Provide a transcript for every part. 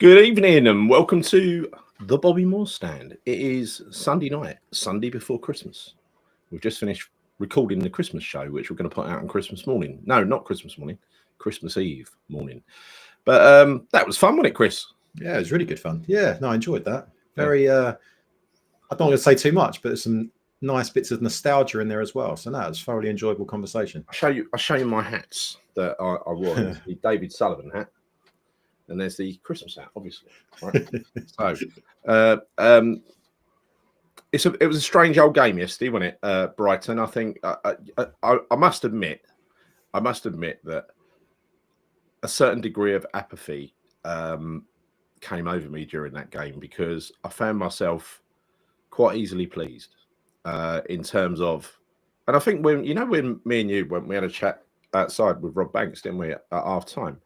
Good evening and welcome to the Bobby Moore Stand. It is Sunday night, Sunday before Christmas. We've just finished recording the Christmas show, which we're going to put out on Christmas morning. No, not Christmas morning, Christmas Eve morning. But that was fun, wasn't it, Chris? Yeah, it was really good fun. Yeah, no, I enjoyed that. Very, I don't want to say too much, but there's some nice bits of nostalgia in there as well. So no, it was a thoroughly enjoyable conversation. I'll show you my hats that I wore. It's the David Sullivan hat. And there's the Christmas hat, obviously. Right? So, it was a strange old game yesterday, wasn't it? Brighton. I think I must admit that a certain degree of apathy came over me during that game because I found myself quite easily pleased in terms of, and I think when me and you went, we had a chat outside with Rob Banks, didn't we, at half time?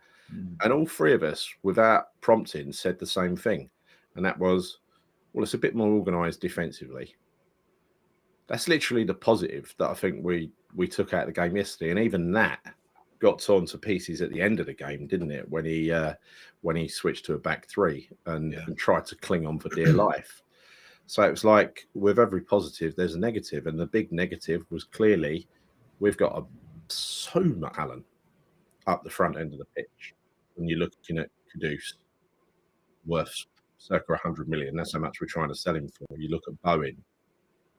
And all three of us, without prompting, said the same thing. And that was, well, it's a bit more organised defensively. That's literally the positive that I think we took out of the game yesterday. And even that got torn to pieces at the end of the game, didn't it? When he switched to a back three and tried to cling on for dear life. So it was like, with every positive, there's a negative. And the big negative was clearly we've got so much talent up the front end of the pitch. When you're looking at Kudus, worth circa 100 million, that's how much we're trying to sell him for. You look at Bowen,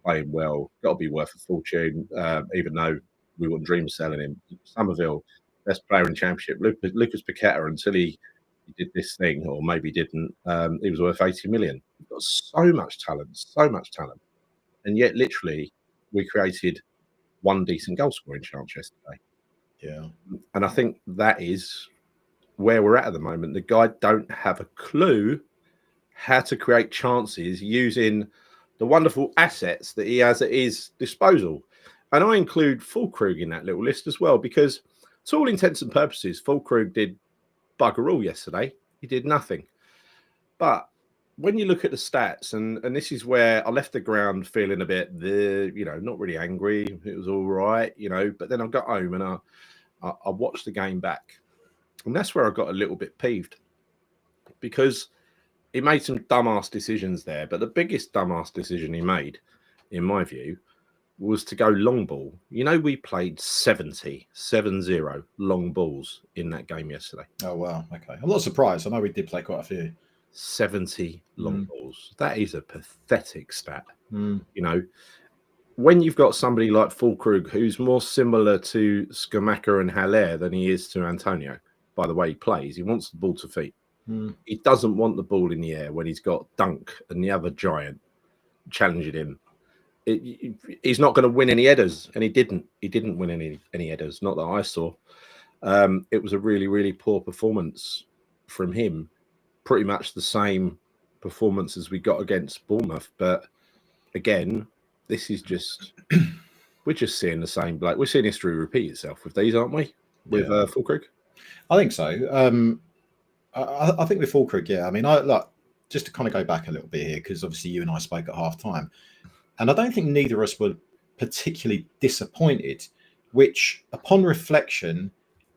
playing well, got to be worth a fortune, even though we wouldn't dream of selling him. Somerville, best player in Championship. Lucas Paqueta, until he did this thing, or maybe didn't, he was worth 80 million. We've got so much talent. And yet, literally, we created one decent goal scoring chance yesterday. Yeah. And I think that is where we're at the moment. The guy don't have a clue how to create chances using the wonderful assets that he has at his disposal. And I include Fulkrug in that little list as well, because to all intents and purposes, Fulkrug did bugger all yesterday. He did nothing. But when you look at the stats, and this is where I left the ground feeling a bit, not really angry. It was all right, but then I got home and I watched the game back. And that's where I got a little bit peeved because he made some dumbass decisions there. But the biggest dumbass decision he made, in my view, was to go long ball. We played 70 long balls in that game yesterday. Oh, wow. Okay. I'm not surprised. I know we did play quite a few. 70 long balls. That is a pathetic stat. When you've got somebody like Fulkrug, who's more similar to Skamaka and Haller than he is to Antonio, by the way he plays, he wants the ball to feet. He doesn't want the ball in the air when he's got Dunk and the other giant challenging him. He's not going to win any headers, and he didn't. He didn't win any headers, not that I saw. It was a really, really poor performance from him. Pretty much the same performance as we got against Bournemouth. But again, this is just, we're just seeing the same. We're seeing history repeat itself with these, aren't we? With Fulkrug? I think so. I think with Fulkrug, yeah. I mean, just to kind of go back a little bit here, because obviously you and I spoke at half time, and I don't think neither of us were particularly disappointed, which upon reflection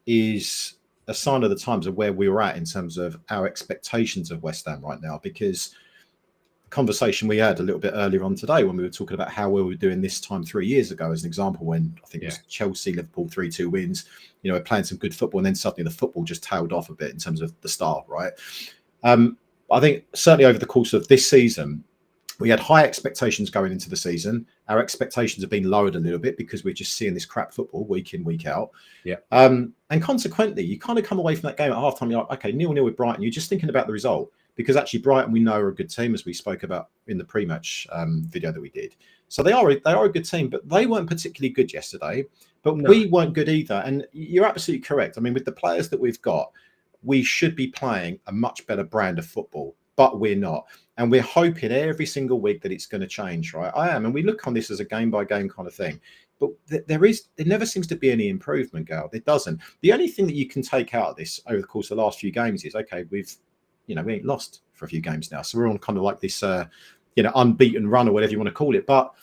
is a sign of the times of where we were at in terms of our expectations of West Ham right now, because conversation we had a little bit earlier on today when we were talking about how we were doing this time 3 years ago as an example, when I think it was Chelsea, Liverpool 3-2 wins, we're playing some good football, and then suddenly the football just tailed off a bit in terms of the start, right? I think certainly over the course of this season, we had high expectations going into the season. Our expectations have been lowered a little bit because we're just seeing this crap football week in, week out. Yeah. And consequently, you kind of come away from that game at halftime, you're like, okay, 0-0 with Brighton. You're just thinking about the result. Because actually Brighton, we know, are a good team, as we spoke about in the pre-match video that we did. So they are a good team, but they weren't particularly good yesterday. But we weren't good either. And you're absolutely correct. I mean, with the players that we've got, we should be playing a much better brand of football, but we're not. And we're hoping every single week that it's going to change, right? I am. And we look on this as a game-by-game kind of thing. But there never seems to be any improvement, Gal. It doesn't. The only thing that you can take out of this over the course of the last few games is, okay, we ain't lost for a few games now. So we're on kind of like this, unbeaten run or whatever you want to call it. But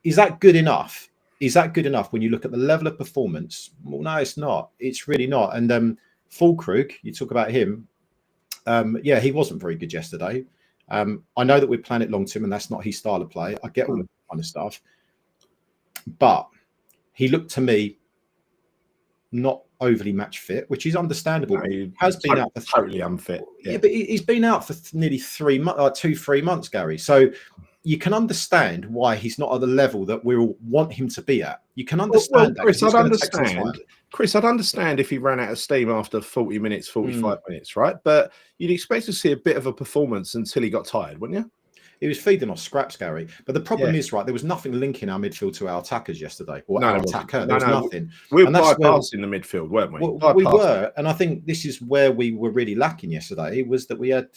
is that good enough? Is that good enough when you look at the level of performance? Well, no, it's not. It's really not. And Fulkrug, you talk about him. yeah, he wasn't very good yesterday. I know that we're playing it long term, and that's not his style of play. I get all that kind of stuff, but he looked to me not overly match fit, which is understandable. No, he Has been out for totally unfit. Yeah, but he's been out for nearly 3 months, 2-3 months, Gary. So you can understand why he's not at the level that we all want him to be at. You can understand that. Chris, I'd understand if he ran out of steam after 40 minutes, 45 minutes, right? But you'd expect to see a bit of a performance until he got tired, wouldn't you? He was feeding off scraps, Gary. But the problem is, right, there was nothing linking our midfield to our attackers yesterday, or our attacker. There was nothing. We were bypassing the midfield, weren't we? We were, and I think this is where we were really lacking yesterday, was that we had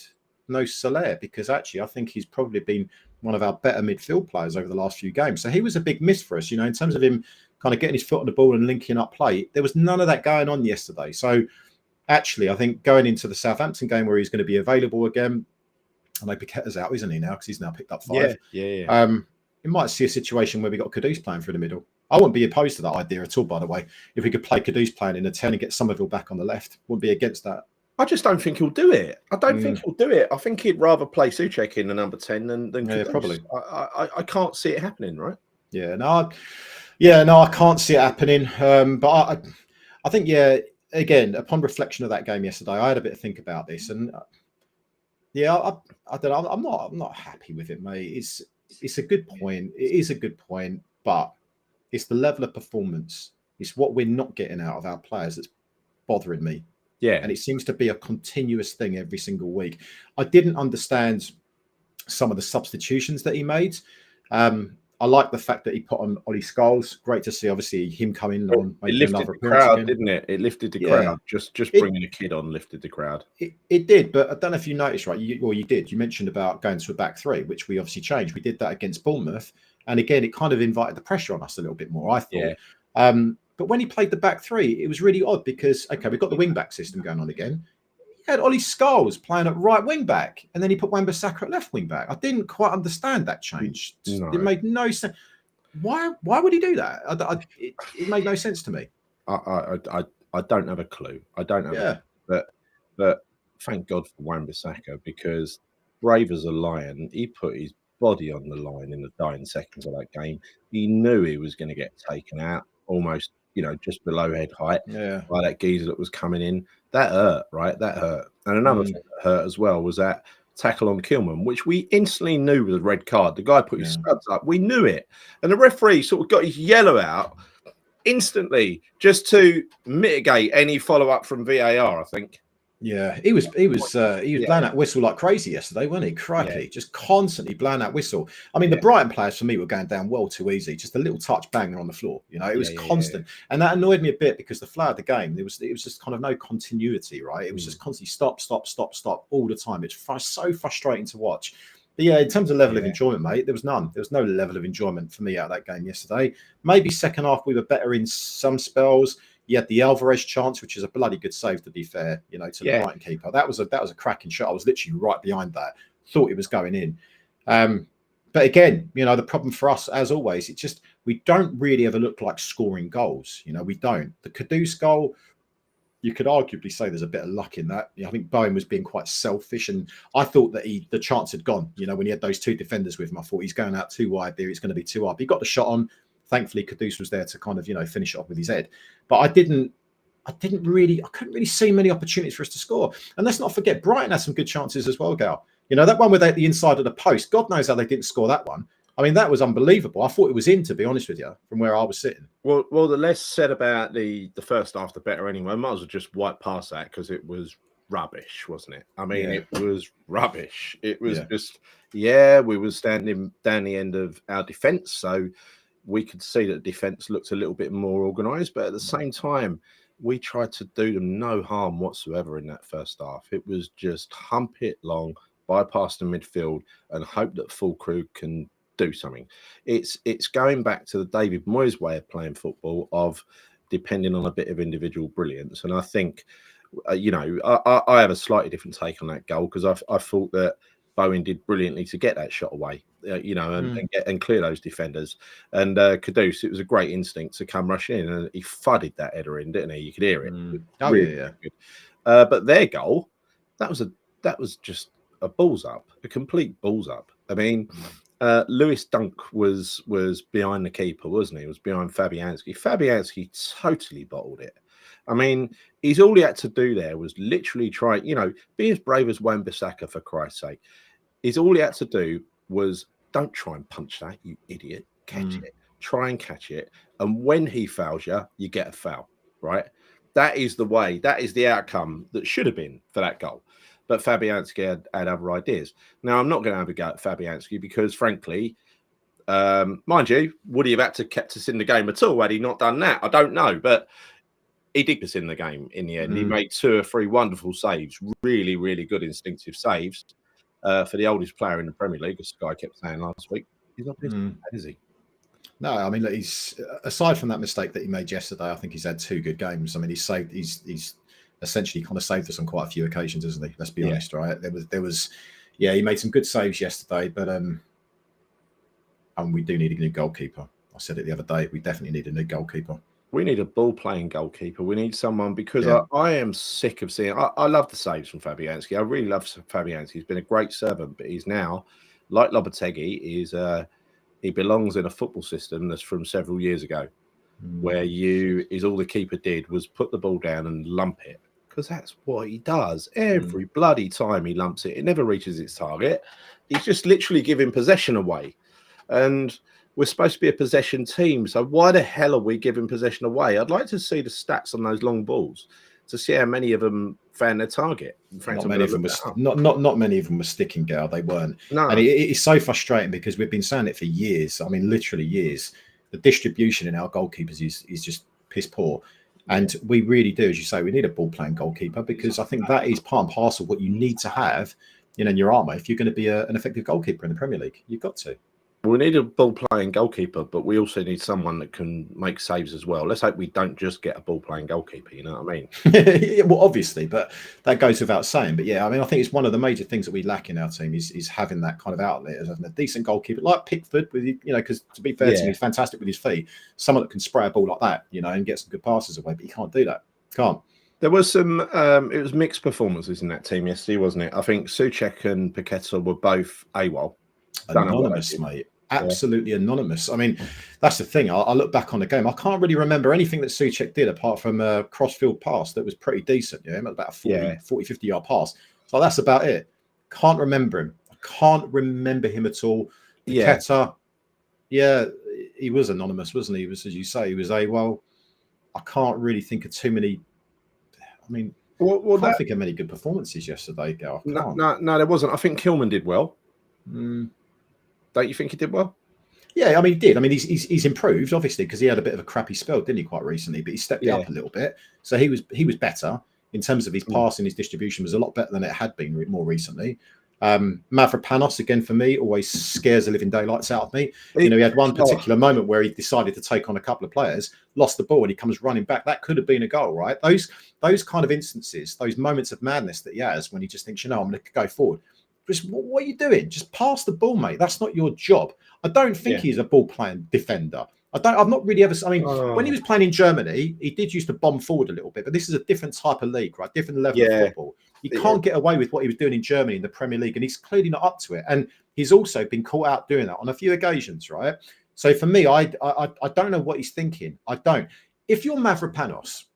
no Soler, because actually I think he's probably been one of our better midfield players over the last few games. So he was a big miss for us, in terms of him kind of getting his foot on the ball and linking up play. There was none of that going on yesterday. So actually, I think going into the Southampton game where he's going to be available again, I know Paqueta's out, isn't he, now? Because he's now picked up 5. Yeah. You might see a situation where we got Kudus playing through the middle. I wouldn't be opposed to that idea at all, by the way. If we could play Kudus playing in a 10 and get Somerville back on the left, wouldn't be against that. I just don't think he'll do it. I don't think he'll do it. I think he'd rather play Souček in the number 10 than Kudus. Probably. I can't see it happening, right? I can't see it happening. But I think, again, upon reflection of that game yesterday, I had a bit of think about this, and I don't know. I'm not happy with it, mate. It's a good point. It is a good point, but it's the level of performance. It's what we're not getting out of our players that's bothering me. Yeah, and it seems to be a continuous thing every single week. I didn't understand some of the substitutions that he made. I like the fact that he put on Ollie Scholes. Great to see, obviously, him coming on. It lifted the crowd, didn't it? It lifted the crowd. Just bringing a kid on lifted the crowd. It did, but I don't know if you noticed, right? You did. You mentioned about going to a back 3, which we obviously changed. We did that against Bournemouth. And again, it kind of invited the pressure on us a little bit more, I thought. Yeah. But when he played the back 3, it was really odd because, okay, we've got the wing-back system going on again. He had Ollie Scholes playing at right wing-back, and then he put Wan-Bissaka at left wing-back. I didn't quite understand that change. No. It made no sense. Why would he do that? It made no sense to me. I don't have a clue. I don't have but thank God for Wan-Bissaka, because brave as a lion, he put his body on the line in the dying seconds of that game. He knew he was going to get taken out almost, just below head height by that geezer that was coming in. That hurt, right? That hurt. And another thing that hurt as well was that tackle on Kilman, which we instantly knew was a red card. The guy put his studs up. We knew it. And the referee sort of got his yellow out instantly just to mitigate any follow-up from VAR, I think. Yeah, he was blowing that whistle like crazy yesterday, wasn't he? Crikey, just constantly blowing that whistle. I mean, the Brighton players for me were going down well too easy. Just a little touch, bang, they're on the floor. It was constant, and that annoyed me a bit because the flow of the game, it was just kind of no continuity, right? It was just constantly stop all the time. It's so frustrating to watch. But in terms of level of enjoyment, mate, there was none. There was no level of enjoyment for me out of that game yesterday. Maybe second half we were better in some spells. You had the Alvarez chance, which is a bloody good save, to be fair, to the Brighton keeper. That was a cracking shot. I was literally right behind that. Thought it was going in. But again, the problem for us, as always, it's just we don't really ever look like scoring goals. We don't. The Kudus goal, you could arguably say there's a bit of luck in that. I think Bowen was being quite selfish, and I thought that the chance had gone. When he had those 2 defenders with him, I thought he's going out too wide there. It's going to be too hard. But he got the shot on. Thankfully, Kudus was there to kind of, finish it off with his head. But I couldn't really see many opportunities for us to score. And let's not forget, Brighton had some good chances as well, Gal. That one with the inside of the post, God knows how they didn't score that one. I mean, that was unbelievable. I thought it was in, to be honest with you, from where I was sitting. Well, the less said about the first half, the better anyway. I might as well just wipe past that because it was rubbish, wasn't it? I mean, it was rubbish. It was just, we were standing down the end of our defence, so we could see that the defence looked a little bit more organised, but at the same time, we tried to do them no harm whatsoever in that first half. It was just hump it long, bypass the midfield, and hope that full crew can do something. It's going back to the David Moyes way of playing football, of depending on a bit of individual brilliance. And I think, I have a slightly different take on that goal, because I thought that Bowen did brilliantly to get that shot away, and clear those defenders. And Kudus, it was a great instinct to come rushing in, and he fudded that header in, didn't he? You could hear it. Good. But their goal, that was a just a balls up, a complete balls up. I mean, Lewis Dunk was behind the keeper, wasn't he? He was behind Fabianski. Fabianski totally bottled it. I mean, all he had to do there was literally try, be as brave as Wan-Bissaka, for Christ's sake. All he had to do was don't try and punch that, you idiot. Catch it. Try and catch it. And when he fouls you, you get a foul, right? That is the way. That is the outcome that should have been for that goal. But Fabianski had other ideas. Now, I'm not going to have a go at Fabianski because, frankly, mind you, would he have had to kept us in the game at all had he not done that? I don't know. But he did us in the game in the end. He made 2 or 3 wonderful saves, really, really good instinctive saves for the oldest player in the Premier League, as Sky kept saying last week. He's not bad, is he? No, I mean, look, he's aside from that mistake that he made yesterday, I think he's had 2 good games. I mean, he's essentially kind of saved us on quite a few occasions, hasn't he? Let's be honest, right? There was, he made some good saves yesterday, but and we do need a new goalkeeper. I said it the other day. We definitely need a new goalkeeper. We need a ball-playing goalkeeper. We need someone because I am sick of seeing. I love the saves from Fabianski. I really love Fabianski. He's been a great servant, but he's now, like Lopetegui, he belongs in a football system that's from several years ago, where all the keeper did was put the ball down and lump it, because that's what he does every bloody time he lumps it. It never reaches its target. He's just literally giving possession away, and we're supposed to be a possession team. So why the hell are we giving possession away? I'd like to see the stats on those long balls to see how many of them found their target. Not many of them were sticking, Gal. They weren't. No. And it's so frustrating because we've been saying it for years. I mean, literally years. The distribution in our goalkeepers is just piss poor. And we really do, as you say, we need a ball-playing goalkeeper, because I think that is part and parcel of what you need to have in your armour if you're going to be an effective goalkeeper in the Premier League. You've got to. We need a ball-playing goalkeeper, but we also need someone that can make saves as well. Let's hope we don't just get a ball-playing goalkeeper, you know what I mean? Well, obviously, but that goes without saying. But yeah, I mean, I think it's one of the major things that we lack in our team is having that kind of outlet, as having a decent goalkeeper like Pickford, with because to be fair to him, he's fantastic with his feet. Someone that can spray a ball like that, and get some good passes away, but he can't do that. Can't. There was some, it was mixed performances in that team yesterday, wasn't it? I think Souček and Paqueta were both AWOL. Anonymous, mate. Absolutely anonymous. I mean, that's the thing. I look back on the game. I can't really remember anything that Souček did apart from a cross-field pass that was pretty decent. About a 40, 50-yard pass. So that's about it. Can't remember him. I can't remember him at all. Paqueta, he was anonymous, wasn't he? He was, as you say, he was AWOL. I can't really think of too many. I mean, I can't think of many good performances yesterday, Gal. No, there wasn't. I think Kilman did well. Don't you think he did well? Yeah, I mean, he did. I mean, he's improved, obviously, because he had a bit of a crappy spell, didn't he, quite recently? But he stepped up a little bit. So he was better in terms of his passing. His distribution was a lot better than it had been more recently. Mavropanos, again, for me, always scares the living daylights out of me. He had one particular moment where he decided to take on a couple of players, lost the ball, and he comes running back. That could have been a goal, right? Those kind of instances, those moments of madness that he has when he just thinks, I'm going to go forward. Just, what are you doing? Just pass the ball, mate. That's not your job. I don't think he's a ball-playing defender. I've not really ever. I mean, when he was playing in Germany, he did used to bomb forward a little bit, but this is a different type of league, right? Different level of football. You can't get away with what he was doing in Germany in the Premier League, and he's clearly not up to it. And he's also been caught out doing that on a few occasions, right? So for me, I don't know what he's thinking. I don't. If you're Mavropanos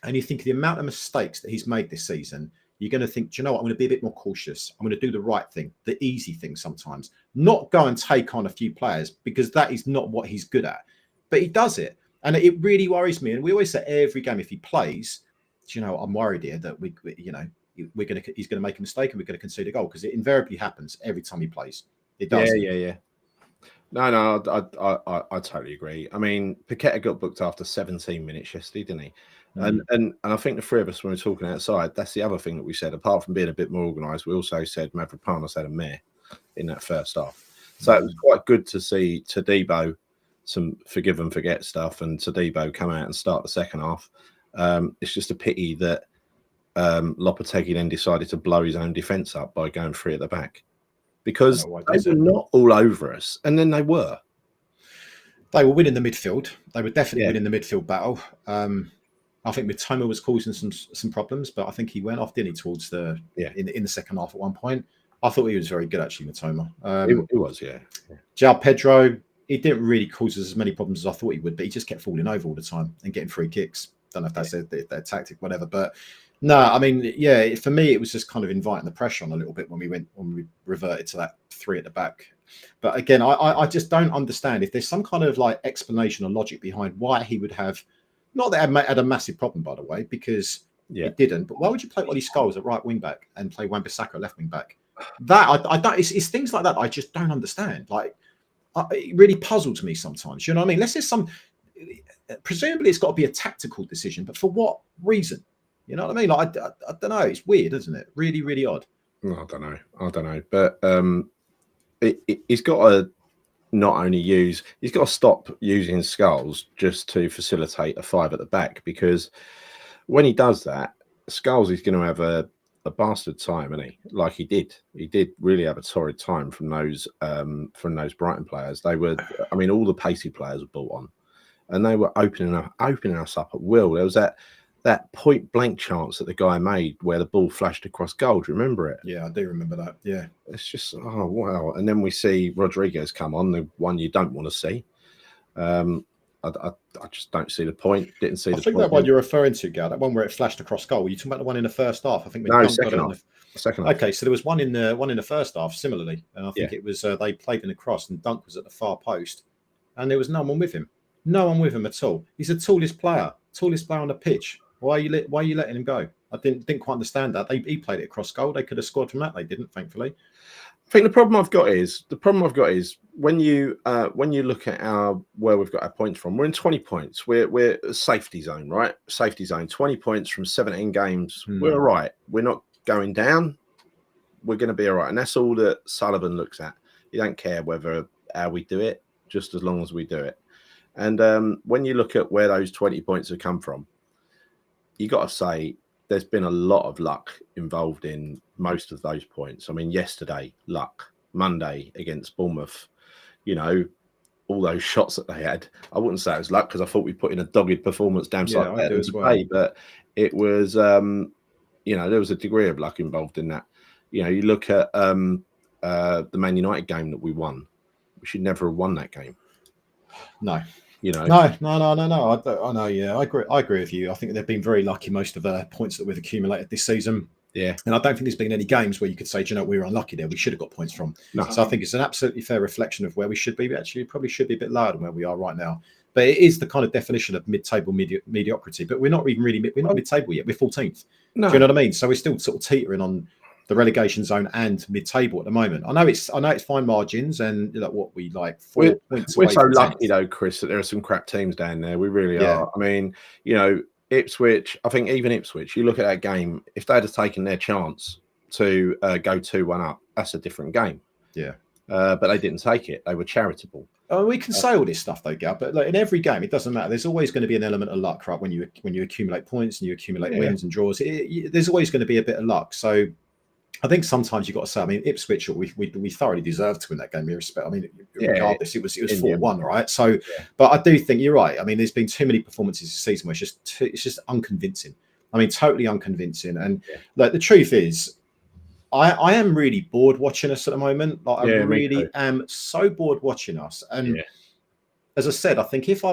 and you think of the amount of mistakes that he's made this season, you're going to think, do you know what? I'm going to be a bit more cautious. I'm going to do the right thing, the easy thing sometimes. Not go and take on a few players, because that is not what he's good at. But he does it. And it really worries me. And we always say every game, if he plays, do you know, I'm worried here that he's going to make a mistake and we're going to concede a goal, because it invariably happens every time he plays. It does. Yeah. No, I totally agree. I mean, Paqueta got booked after 17 minutes yesterday, didn't he? And I think the three of us, when we were talking outside, that's the other thing that we said. Apart from being a bit more organised, we also said Mavropanos had a mare in that first half. So it was quite good to see Todibo, some forgive and forget stuff, and Todibo come out and start the second half. It's just a pity that Lopetegui then decided to blow his own defence up by going 3 at the back, because they were not all over us, and then they were. They were winning the midfield. They were definitely winning the midfield battle. I think Mitoma was causing some problems, but I think he went off, didn't he, towards the in the second half at one point. I thought he was very good, actually, Mitoma. It was, yeah. João Pedro, he didn't really cause us as many problems as I thought he would, but he just kept falling over all the time and getting free kicks. Don't know if that's their tactic, whatever. But no, I mean, yeah, for me, it was just kind of inviting the pressure on a little bit when we reverted to that 3 at the back. But again, I just don't understand if there's some kind of like explanation or logic behind why he would have. Not that it had a massive problem, by the way, because it didn't. But why would you play Ollie Scholes at right wing back and play Wan-Bissaka at left wing back? That I don't. It's things like that I just don't understand. Like it really puzzles me sometimes. You know what I mean? Let's say presumably it's got to be a tactical decision, but for what reason? You know what I mean? Like I don't know. It's weird, isn't it? Really, really odd. I don't know. But he's got to not only he's got to stop using Scholes just to facilitate a 5 at the back, because when he does that, Scholes is going to have a bastard time, isn't he? Like he did really have a torrid time from those Brighton players. They were, I mean, all the pacey players were brought on, and they were opening us up at will. There was that point blank chance that the guy made where the ball flashed across goal. Do you remember it? Yeah, I do remember that. Yeah, it's just, oh wow. And then we see Rodriguez come on, the one you don't want to see. I just don't see the point. Didn't see the point. I think that one you're referring to, Gal, that one where it flashed across goal. Were you talking about the one in the first half? I think second half. Second half. Okay, so there was one in the first half similarly, and I think it was they played in the cross and Dunk was at the far post, and there was no one with him. No one with him at all. He's the tallest player on the pitch. Why are you letting him go? I didn't quite understand that. He played it across goal. They could have scored from that. They didn't, thankfully. I think the problem I've got is when you look at where we've got our points from, we're in 20 points. We're a safety zone, right? Safety zone. 20 points from 17 games. We're all right. We're not going down. We're going to be all right, and that's all that Sullivan looks at. He don't care how we do it, just as long as we do it. And when you look at where those 20 points have come from, you got to say there's been a lot of luck involved in most of those points. I mean, yesterday, luck. Monday against Bournemouth, you know, all those shots that they had. I wouldn't say it was luck because I thought we put in a dogged performance damn sight better to play, but it was, you know, there was a degree of luck involved in that. You know, you look at the Man United game that we won. We should never have won that game. No. You know, no. I know. Yeah, I agree with you. I think they've been very lucky most of the points that we've accumulated this season. Yeah, and I don't think there's been any games where you could say, do you know, we were unlucky there. We should have got points from. No. So I think it's an absolutely fair reflection of where we should be. We actually probably should be a bit lower than where we are right now. But it is the kind of definition of mid-table mediocrity. But we're not even really we're not mid-table yet. We're 14th. No. Do you know what I mean? So we're still sort of teetering on the relegation zone and mid-table at the moment. I know it's fine margins and like what we like 4 points. We're so lucky though, Chris, that there are some crap teams down there. We really are. I mean, you know, Ipswich. I think even Ipswich. You look at that game. If they'd have taken their chance to go 2-1 up, that's a different game. Yeah. But they didn't take it. They were charitable. We can say all this stuff though, Gab, but like, in every game, it doesn't matter. There's always going to be an element of luck, right? When you accumulate points and you accumulate wins and draws, there's always going to be a bit of luck. So I think sometimes you've got to say, I mean, Ipswich, we thoroughly deserved to win that game. Regardless, it was 4-1, right? So, but I do think you're right. I mean, there's been too many performances this season where it's just unconvincing. I mean, totally unconvincing. And like the truth is, I am really bored watching us at the moment. Like I really am so bored watching us. And as I said, I think if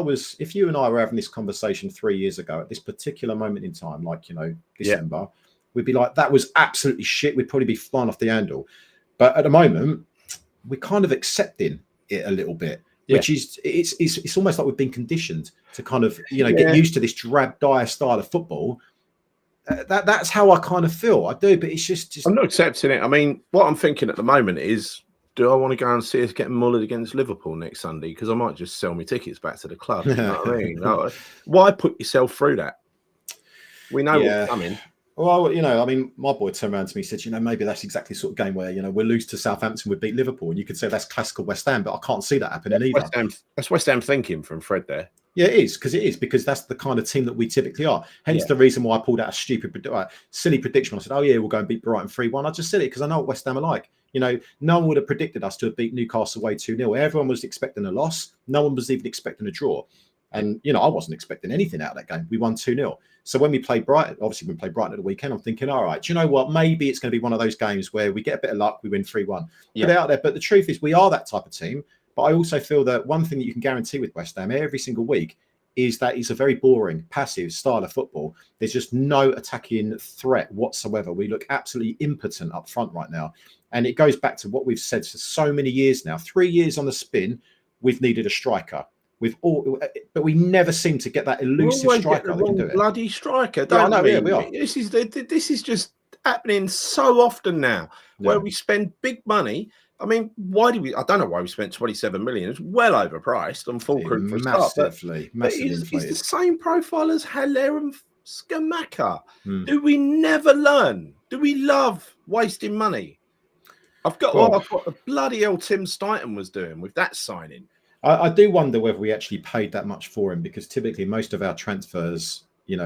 you and I were having this conversation 3 years ago at this particular moment in time, like, you know, December, we'd be like, that was absolutely shit. We'd probably be flying off the handle. But at the moment, we're kind of accepting it a little bit, which is it's almost like we've been conditioned to kind of, you know, get used to this drab, dire style of football. That's how I kind of feel. I do, but it's just I'm not accepting it. I mean, what I'm thinking at the moment is, do I want to go and see us get mullered against Liverpool next Sunday? Because I might just sell my tickets back to the club. You know what I mean? No, why put yourself through that? We know what's coming. Well, you know, I mean, my boy turned around to me and said, you know, maybe that's exactly the sort of game where, you know, we'll lose to Southampton, we beat Liverpool. And you could say that's classical West Ham, but I can't see that happening either. That's West Ham thinking from Fred there. Yeah, it is, because that's the kind of team that we typically are. Hence the reason why I pulled out a silly prediction. I said, oh, yeah, we'll go and beat Brighton 3-1. I just said it because I know what West Ham are like. You know, no one would have predicted us to have beat Newcastle away 2-0. Everyone was expecting a loss. No one was even expecting a draw. And, I wasn't expecting anything out of that game. We won 2-0. So when we played Brighton, obviously we played Brighton at the weekend, I'm thinking, all right, do you know what? Maybe it's going to be one of those games where we get a bit of luck, we win 3-1. Put it out there. But the truth is we are that type of team. But I also feel that one thing that you can guarantee with West Ham every single week is that it's a very boring, passive style of football. There's just no attacking threat whatsoever. We look absolutely impotent up front right now. And it goes back to what we've said for so many years now. 3 years on the spin, we've needed a striker. But we never seem to get that elusive striker that can do it. Bloody striker, don't we? Yeah, we are. This is just happening so often now, where we spend big money. I mean, why do we? I don't know why we spent 27 million. It's well overpriced on full crew for a start. Massively He's the same profile as Haller and Skamaka. Hmm. Do we never learn? Do we love wasting money? I've got what the bloody hell Tim Stighton was doing with that signing. I do wonder whether we actually paid that much for him, because typically most of our transfers,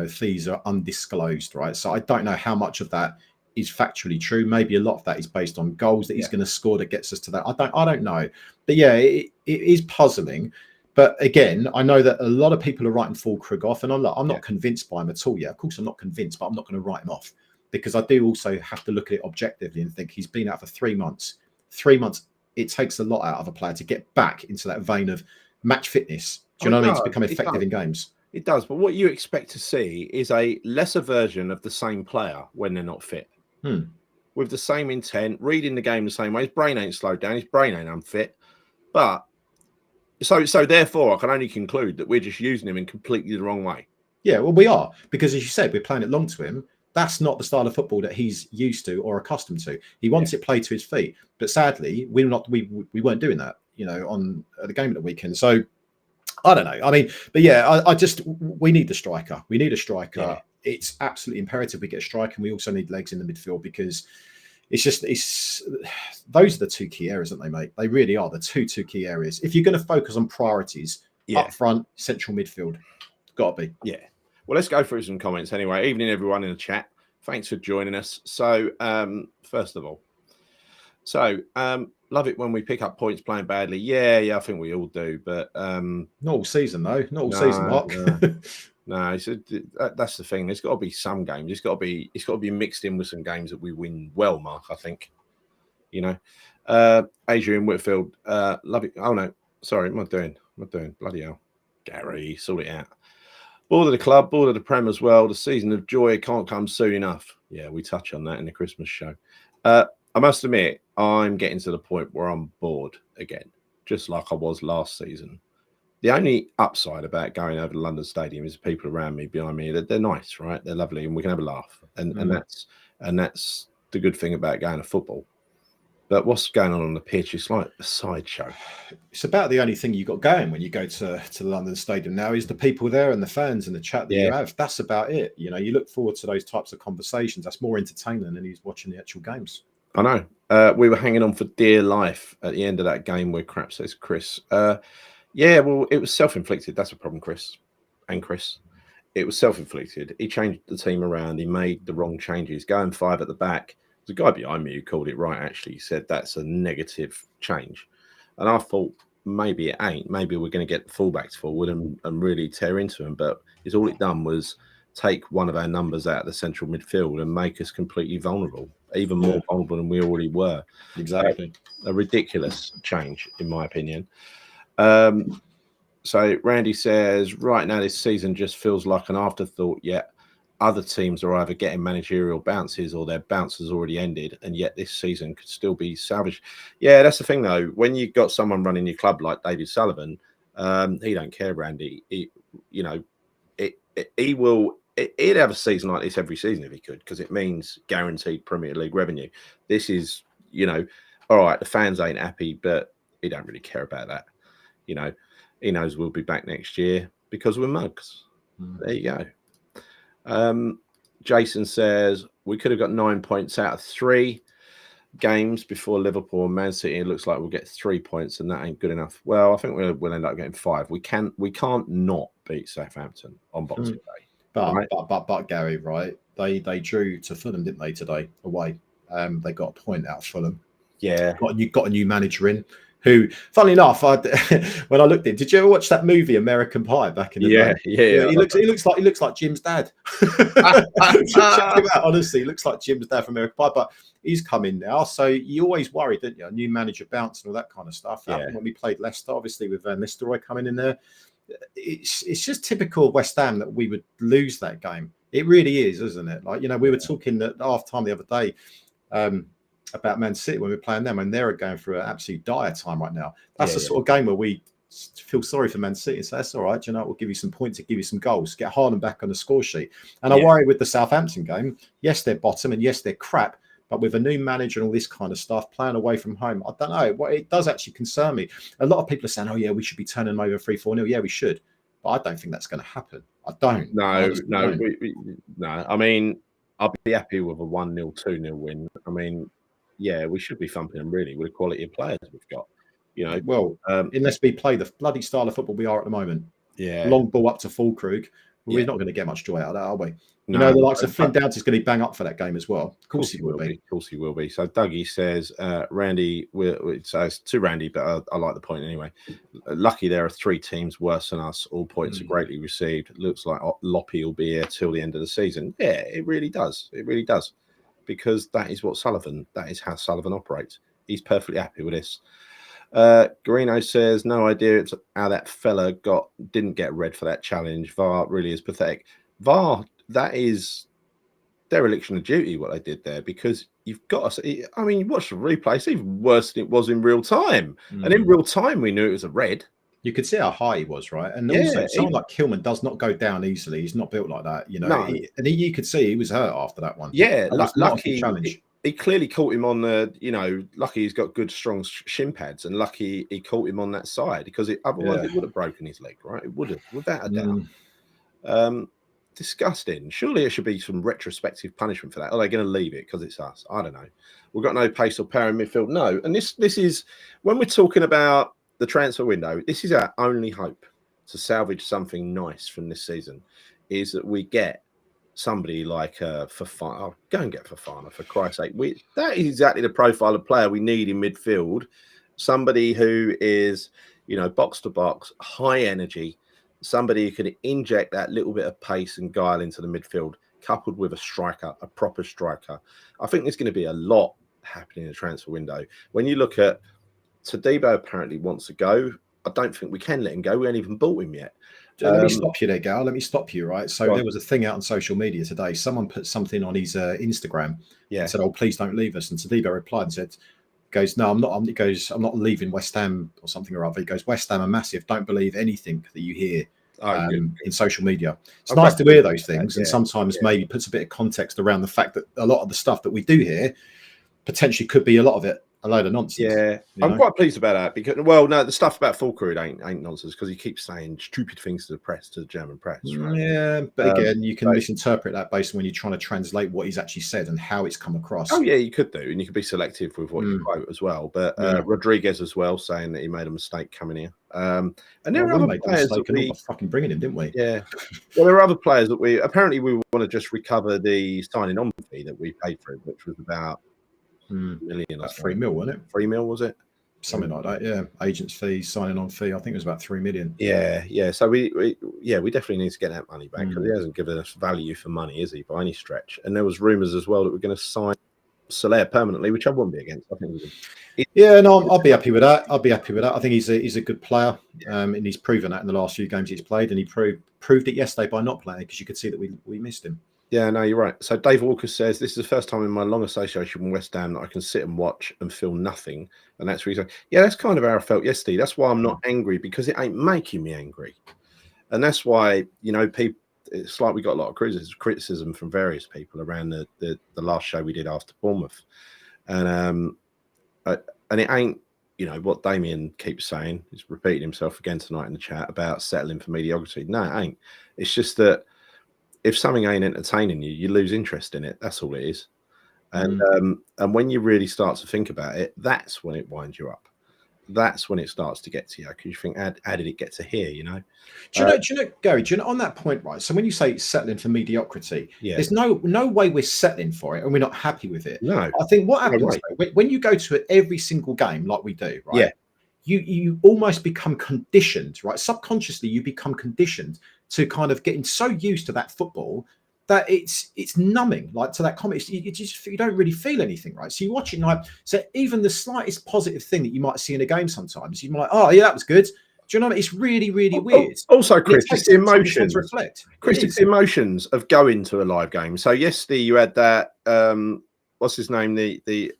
fees are undisclosed, right? So I don't know how much of that is factually true. Maybe a lot of that is based on goals that he's going to score that gets us to that. I don't know. But yeah, it is puzzling. But again, I know that a lot of people are writing Füllkrug off, and I'm not convinced by him at all yet. Of course, I'm not convinced, but I'm not going to write him off, because I do also have to look at it objectively and think he's been out for 3 months. 3 months. It takes a lot out of a player to get back into that vein of match fitness. Do you know what I mean? To become effective in games. It does. But what you expect to see is a lesser version of the same player when they're not fit. With the same intent, reading the game the same way. His brain ain't slowed down. His brain ain't unfit. But so therefore, I can only conclude that we're just using him in completely the wrong way. Yeah, well, we are. Because as you said, we're playing it long to him. That's not the style of football that he's used to or accustomed to. He wants it played to his feet, but sadly, we weren't doing that, on the game of the weekend. So I don't know. I mean, but yeah, we need the striker. We need a striker. Yeah. It's absolutely imperative we get a striker, and we also need legs in the midfield, because those are the two key areas, aren't they, mate? They really are the two key areas. If you're going to focus on priorities, up front, central midfield, got to be. Yeah. Well, let's go through some comments anyway. Evening, everyone in the chat. Thanks for joining us. So, first of all, love it when we pick up points playing badly. Yeah, I think we all do. But not all season, though. Not all season, Mark. No, that's the thing. There's got to be some games. It's got to be mixed in with some games that we win well, Mark. I think. Adrian Whitfield, love it. Oh no, sorry, what am I doing? Bloody hell, Gary, sort it out. Board of the club, board of the Prem as well. The season of joy can't come soon enough. Yeah, we touch on that in the Christmas show. I must admit, I'm getting to the point where I'm bored again, just like I was last season. The only upside about going over to London Stadium is the people around me, behind me. They're nice, right? They're lovely, and we can have a laugh. And that's the good thing about going to football. But what's going on the pitch? It's like a sideshow. It's about the only thing you got going when you go to the London Stadium now is the people there and the fans and the chat that you have. That's about it. You look forward to those types of conversations. That's more entertaining than he's watching the actual games. I know. We were hanging on for dear life at the end of that game where crap says Chris. Yeah, well, it was self-inflicted. That's a problem, Chris. And Chris. It was self-inflicted. He changed the team around. He made the wrong changes. Going 5 at the back. There's a guy behind me who called it right, actually. He said that's a negative change. And I thought maybe it ain't. Maybe we're going to get the fullbacks forward and really tear into them. But all it done was take one of our numbers out of the central midfield and make us completely vulnerable, even more vulnerable than we already were. Exactly. A ridiculous change, in my opinion. So Randy says, right now this season just feels like an afterthought, yet other teams are either getting managerial bounces or their bounce has already ended, and yet this season could still be salvaged. Yeah, that's the thing, though. When you've got someone running your club like David Sullivan, he don't care, Randy. He'd have a season like this every season if he could, because it means guaranteed Premier League revenue. This is, all right, the fans ain't happy, but he don't really care about that. He knows we'll be back next year because we're mugs. There you go. Jason says we could have got 9 points out of 3 games before Liverpool and Man City. It looks like we'll get 3 points, and that ain't good enough. Well, I think we'll end up getting 5. We can't not beat Southampton on Boxing Day. But Gary, right? They drew to Fulham, didn't they, today away? They got a point out of Fulham. Yeah, got a new manager in. who, funnily enough, when I looked at, did you ever watch that movie American Pie back in the day? Yeah. He looks like Jim's dad. Check him out. Honestly, he looks like Jim's dad from American Pie. But he's come in now, so you always worry, didn't you? A new manager bounce and all that kind of stuff. Happened when we played Leicester, obviously with Van Nistelrooy coming in there. It's just typical West Ham that we would lose that game. It really is, isn't it? Like, we were talking at half time the other day. About Man City when we're playing them, and they're going through an absolute dire time right now. That's the sort of game where we feel sorry for Man City. So that's all right. We'll give you some points, to give you some goals, get Haaland back on the score sheet. And I worry with the Southampton game. Yes, they're bottom, and yes, they're crap. But with a new manager and all this kind of stuff, playing away from home, I don't know. Well, it does actually concern me. A lot of people are saying, "Oh yeah, we should be turning them over 3-4-0." Yeah, we should. But I don't think that's going to happen. I don't. No. I mean, I'll be happy with a 1-0, 2-0 win. I mean, yeah, we should be thumping them really with the quality of players we've got. Well, unless we play the bloody style of football we are at the moment. Yeah. Long ball up to Fulkrug. We're not going to get much joy out of that, are we? The likes of Finn Dowds is going to bang up for that game as well. Of course he will be. Of course he will be. So Dougie says, Randy, it says to Randy, but I like the point anyway. Lucky there are 3 teams worse than us. All points are greatly received. Looks like Loppy will be here till the end of the season. Yeah, it really does. It really does. Because that is how Sullivan operates. He's perfectly happy with this. Garino says, no idea how that fella didn't get red for that challenge. VAR really is pathetic. VAR, that is dereliction of duty, what they did there, because you've got to, I mean, you watch the replay, it's even worse than it was in real time. And in real time, we knew it was a red. You could see how high he was, right? And also, someone like Kilman does not go down easily. He's not built like that, No. You could see he was hurt after that one. Yeah, lucky challenge. He clearly caught him on the, lucky he's got good, strong shin pads, and lucky he caught him on that side, because otherwise it would have broken his leg, right? It would have, without a doubt. Disgusting. Surely it should be some retrospective punishment for that. Are they going to leave it because it's us? I don't know. We've got no pace or power in midfield. No. And this is, when we're talking about the transfer window, this is our only hope to salvage something nice from this season, is that we get somebody like Fofana. Oh, go and get Fofana, for Christ's sake. That is exactly the profile of player we need in midfield. Somebody who is, box to box, high energy, somebody who can inject that little bit of pace and guile into the midfield, coupled with a striker, a proper striker. I think there's going to be a lot happening in the transfer window. When you look at Todibo, apparently wants to go. I don't think we can let him go. We haven't even bought him yet. Let me stop you there, Gal. Let me stop you, right? So there was a thing out on social media today. Someone put something on his Instagram and said, "Oh, please don't leave us." And Todibo replied and said, "No, I'm not." He goes, "I'm not leaving West Ham or something or other." He goes, "West Ham are massive. Don't believe anything that you hear in social media." It's nice to hear those things, and sometimes maybe puts a bit of context around the fact that a lot of the stuff that we do here potentially could be a lot of it a load of nonsense. Yeah, I'm quite pleased about that, because, well, no, the stuff about Fulkrug ain't nonsense, because he keeps saying stupid things to the press, to the German press. Right? Yeah, but again, you can misinterpret that based on when you're trying to translate what he's actually said and how it's come across. Oh yeah, you could do, and you could be selective with what you quote as well. But Rodriguez as well, saying that he made a mistake coming here. And there are other players that we fucking bringing him, didn't we? Yeah. Well, there are other players that we want to just recover the signing on fee that we paid for him, which was about million. That's 3 mil, wasn't it? 3 mil, was it? Something like that. Yeah. Agents fee, signing on fee. I think it was about 3 million. Yeah. So we definitely need to get that money back, because he hasn't given us value for money, is he, by any stretch? And there was rumours as well that we're going to sign Soler permanently, which I wouldn't be against. I think I'll be happy with that. I think he's a good player, and he's proven that in the last few games he's played, and he proved it yesterday by not playing, because you could see that we missed him. Yeah, no, you're right. So Dave Walker says, this is the first time in my long association with West Ham that I can sit and watch and feel nothing. And that's reason. Yeah, that's kind of how I felt yesterday. That's why I'm not angry, because it ain't making me angry. And that's why, people, it's like we got a lot of criticism from various people around the last show we did after Bournemouth. And it ain't, what Damien keeps saying, he's repeating himself again tonight in the chat about settling for mediocrity. No, it ain't. It's just that if something ain't entertaining you, you lose interest in it. That's all it is. And when you really start to think about it, that's when it winds you up. That's when it starts to get to you, because you think, how did it get to here? Do you know, Gary? Do you know, on that point, right? So when you say settling for mediocrity, there's no way we're settling for it, and we're not happy with it. No, I think what happens when you go to every single game like we do, right? you almost become conditioned, right? Subconsciously, you become conditioned to kind of getting so used to that football that it's numbing, like to that comment. You don't really feel anything, right? So you watch it, like, so even the slightest positive thing that you might see in a game, sometimes you might, oh yeah, that was good. Do you know what I mean? It's really, really weird. Also, Chris, it it's takes the some time to emotions. reflect. Chris, it's the emotions of going to a live game. So yesterday you had that. What's his name? The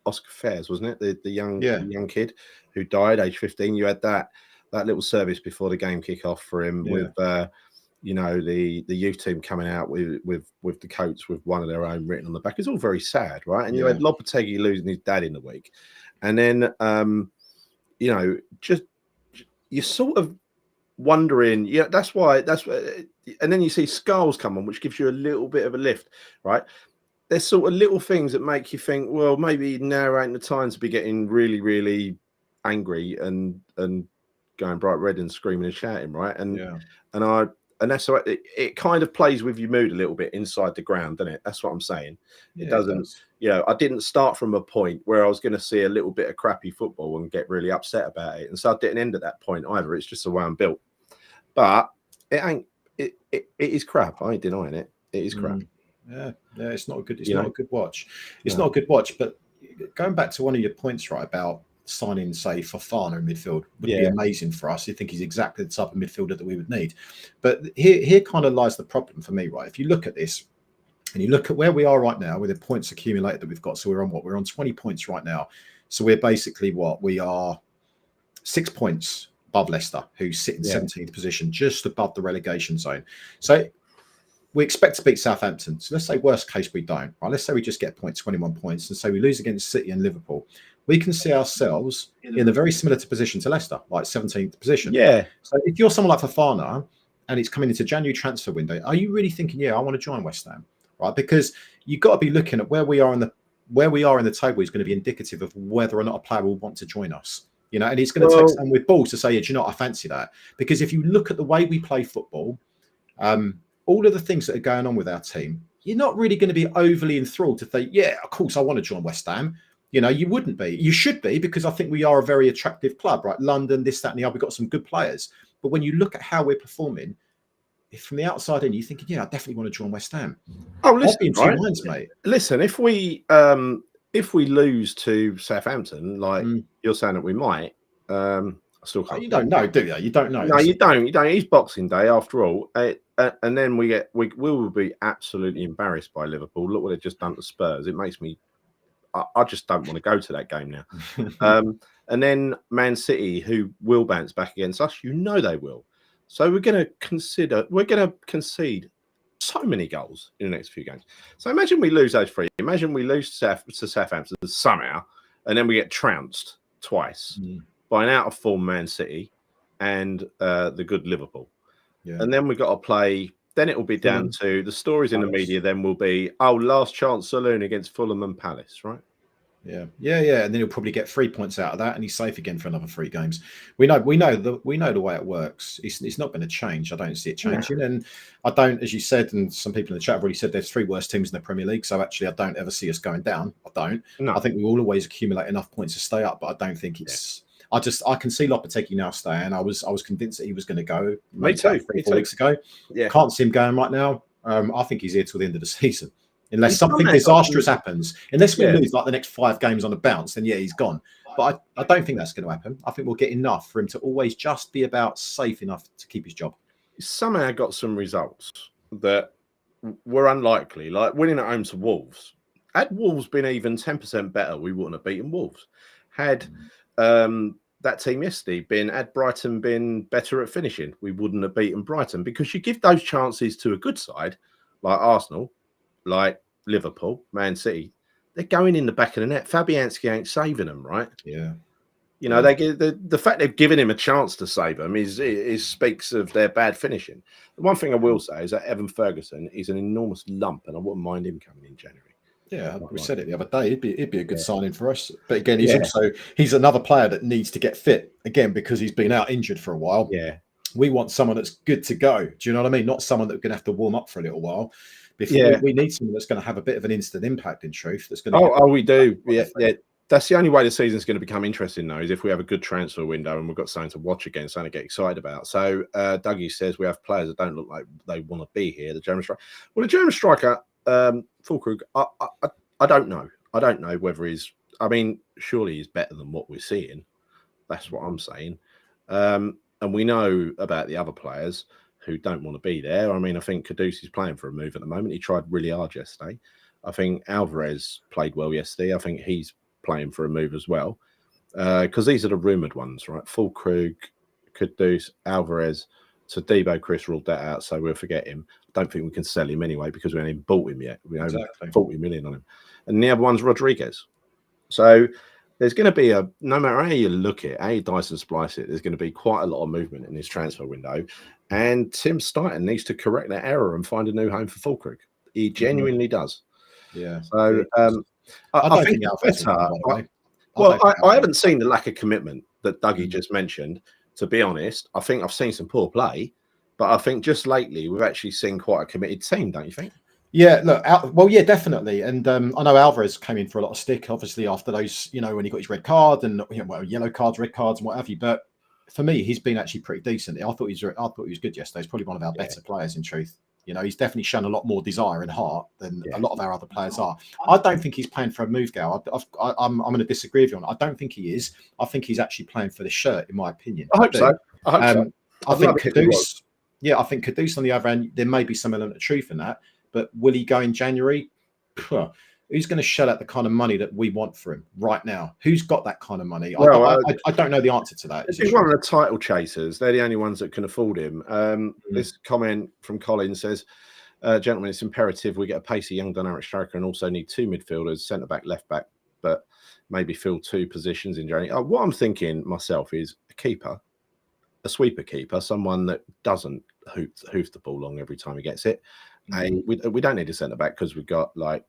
Oscar Fares, wasn't it? The young kid who died, age 15. You had that little service before the game kick off for him with you know, the youth team coming out with the coats with one of their own written on the back. It's all very sad, right? And you had Lopetegui losing his dad in the week, and then you know, just you're sort of wondering, that's why, and then you see Skulls come on, which gives you a little bit of a lift, right? There's sort of little things that make you think, well, maybe now ain't the time to be getting really, really angry and going bright red and screaming and shouting, right? And that's what it kind of plays with your mood a little bit inside the ground, doesn't it? That's what I'm saying. It doesn't, I didn't start from a point where I was going to see a little bit of crappy football and get really upset about it. And so I didn't end at that point either. It's just the way I'm built. But it ain't, it is crap. I ain't denying it. It is crap. Yeah, it's not a good. It's not a good watch. It's not a good watch. But going back to one of your points, right, about signing, say, Fofana in midfield would be amazing for us. I think he's exactly the type of midfielder that we would need. But here kind of lies the problem for me, right? If you look at this and you look at where we are right now with the points accumulated that we've got, so we're on what? We're on 20 points right now. So we're basically what? We are 6 points above Leicester, who sit in 17th position, just above the relegation zone. So we expect to beat Southampton. So let's say worst case we don't. Right? Let's say we just get 21 points, and say we lose against City and Liverpool. We can see ourselves in a very similar position to Leicester, like 17th position. Yeah. So if you're someone like Fofana and it's coming into January transfer window, are you really thinking, I want to join West Ham, right? Because you've got to be looking at where we are in the table is going to be indicative of whether or not a player will want to join us. And it's going to take someone with balls to say, do you know what, I fancy that. Because if you look at the way we play football, all of the things that are going on with our team, you're not really going to be overly enthralled to think, of course I want to join West Ham. You wouldn't be. You should be, because I think we are a very attractive club, right? London, this, that, and the other. We've got some good players. But when you look at how we're performing, if from the outside in, you're thinking, I definitely want to join West Ham. Oh, listen, in 2 minds, mate. Listen, if we lose to Southampton, like you're saying that we might, I still can't. You don't know, do you? You don't know. No, you don't. It's Boxing Day after all, and then we will be absolutely embarrassed by Liverpool. Look what they've just done to Spurs. It makes me. I just don't want to go to that game now. And then Man City, who will bounce back against us, they will. So we're going to concede so many goals in the next few games. So imagine we lose those three. Imagine we lose to Southampton somehow, and then we get trounced twice by an out of form Man City and the good Liverpool. Yeah. And then we've got to play. Then it will be down to the stories in the media. Then will be, last chance saloon against Fulham and Palace, right? Yeah. And then he'll probably get 3 points out of that, and he's safe again for another 3 games. We know the way it works. It's not going to change. I don't see it changing, and I don't, as you said, and some people in the chat have already said, there's 3 worst teams in the Premier League. So actually, I don't ever see us going down. I don't. No. I think we will always accumulate enough points to stay up, but I don't think it's. I can see Lopetegui now staying. I was convinced that he was going to go. Me too. 3-4 weeks ago. Yeah. Can't see him going right now. I think he's here till the end of the season. Unless something disastrous happens. Unless we lose like the next 5 games on a bounce, then he's gone. But I don't think that's going to happen. I think we'll get enough for him to always just be about safe enough to keep his job. Somehow got some results that were unlikely, like winning at home to Wolves. Had Wolves been even 10% better, we wouldn't have beaten Wolves. Had that team yesterday had Brighton been better at finishing, we wouldn't have beaten Brighton, because you give those chances to a good side like Arsenal, like Liverpool, Man City, they're going in the back of the net. Fabianski ain't saving them, right? Yeah. They give the fact they've given him a chance to save them is speaks of their bad finishing. The one thing I will say is that Evan Ferguson is an enormous lump, and I wouldn't mind him coming in January. Yeah, we said it the other day. It'd be a good signing for us. But again, he's another player that needs to get fit again, because he's been out injured for a while. Yeah, we want someone that's good to go. Do you know what I mean? Not someone that's going to have to warm up for a little while. Before we need someone that's going to have a bit of an instant impact. In truth, that's going to. We do. Yeah. That's the only way the season's going to become interesting, though, is if we have a good transfer window and we've got something to watch again, something to get excited about. So Dougie says we have players that don't look like they want to be here. The German striker. Well, the German striker, Füllkrug, I don't know. I don't know whether he's. I mean, surely he's better than what we're seeing. That's what I'm saying. And we know about the other players who don't want to be there. I mean, I think Caduce's playing for a move at the moment. He tried really hard yesterday. I think Alvarez played well yesterday. I think he's playing for a move as well, because these are the rumoured ones, right? Füllkrug, Kudus, Alvarez, Todibo, Chris ruled that out, so we'll forget him. I don't think we can sell him anyway because we haven't even bought him yet. We owe 40 million on him. And the other one's Rodriguez. So there's going to be no matter how you look at it, how you dice and splice it, there's going to be quite a lot of movement in this transfer window. And Tim Stein needs to correct that error and find a new home for Füllkrug. He genuinely does. Yeah. So I think it's better. I haven't seen the lack of commitment that Dougie just mentioned, to be honest. I think I've seen some poor play, but I think just lately we've actually seen quite a committed team, don't you think? Yeah, look, well, yeah, definitely. And I know Alvarez came in for a lot of stick, obviously, after those, when he got his red card and yellow cards, red cards, and what have you. But for me, he's been actually pretty decent. I thought he was good yesterday. He's probably one of our better players, in truth. He's definitely shown a lot more desire and heart than a lot of our other players are. I don't think he's playing for a move, Gal. I'm going to disagree with you on it. I don't think he is. I think he's actually playing for the shirt, in my opinion. I hope so. I think Kudus. Yeah, I think Kudus on the other end, there may be some element of truth in that. But will he go in January? Who's going to shell out the kind of money that we want for him right now? Who's got that kind of money? Well, I don't know the answer to that. He's one of the title chasers. They're the only ones that can afford him. This comment from Colin says, gentlemen, it's imperative we get a pacey, young, dynamic striker and also need two midfielders, centre-back, left-back, but maybe fill two positions in January. What I'm thinking myself is a keeper, a sweeper keeper, someone that doesn't hoof the ball long every time he gets it. We don't need a centre-back because we've got like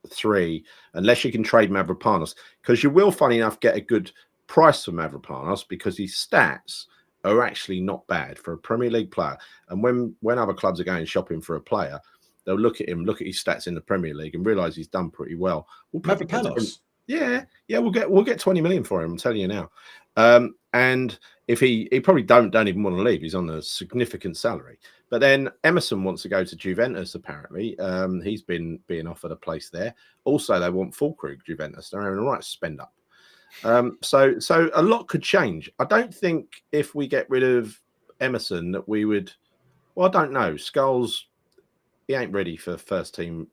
three, unless you can trade Mavropanos, because you will, funny enough, get a good price for Mavropanos because his stats are actually not bad for a Premier League player. And when other clubs are going shopping for a player, they'll look at him, look at his stats in the Premier League, and realise he's done pretty well. Mavropanos, we'll get 20 million for him. I'm telling you now. And if he probably don't even want to leave, he's on a significant salary. But then Emerson wants to go to Juventus. Apparently, he's being offered a place there. Also, they want Füllkrug Juventus. They're having a right spend up. So a lot could change. I don't think if we get rid of Emerson that we would. Well, I don't know. Scholes, he ain't ready for first team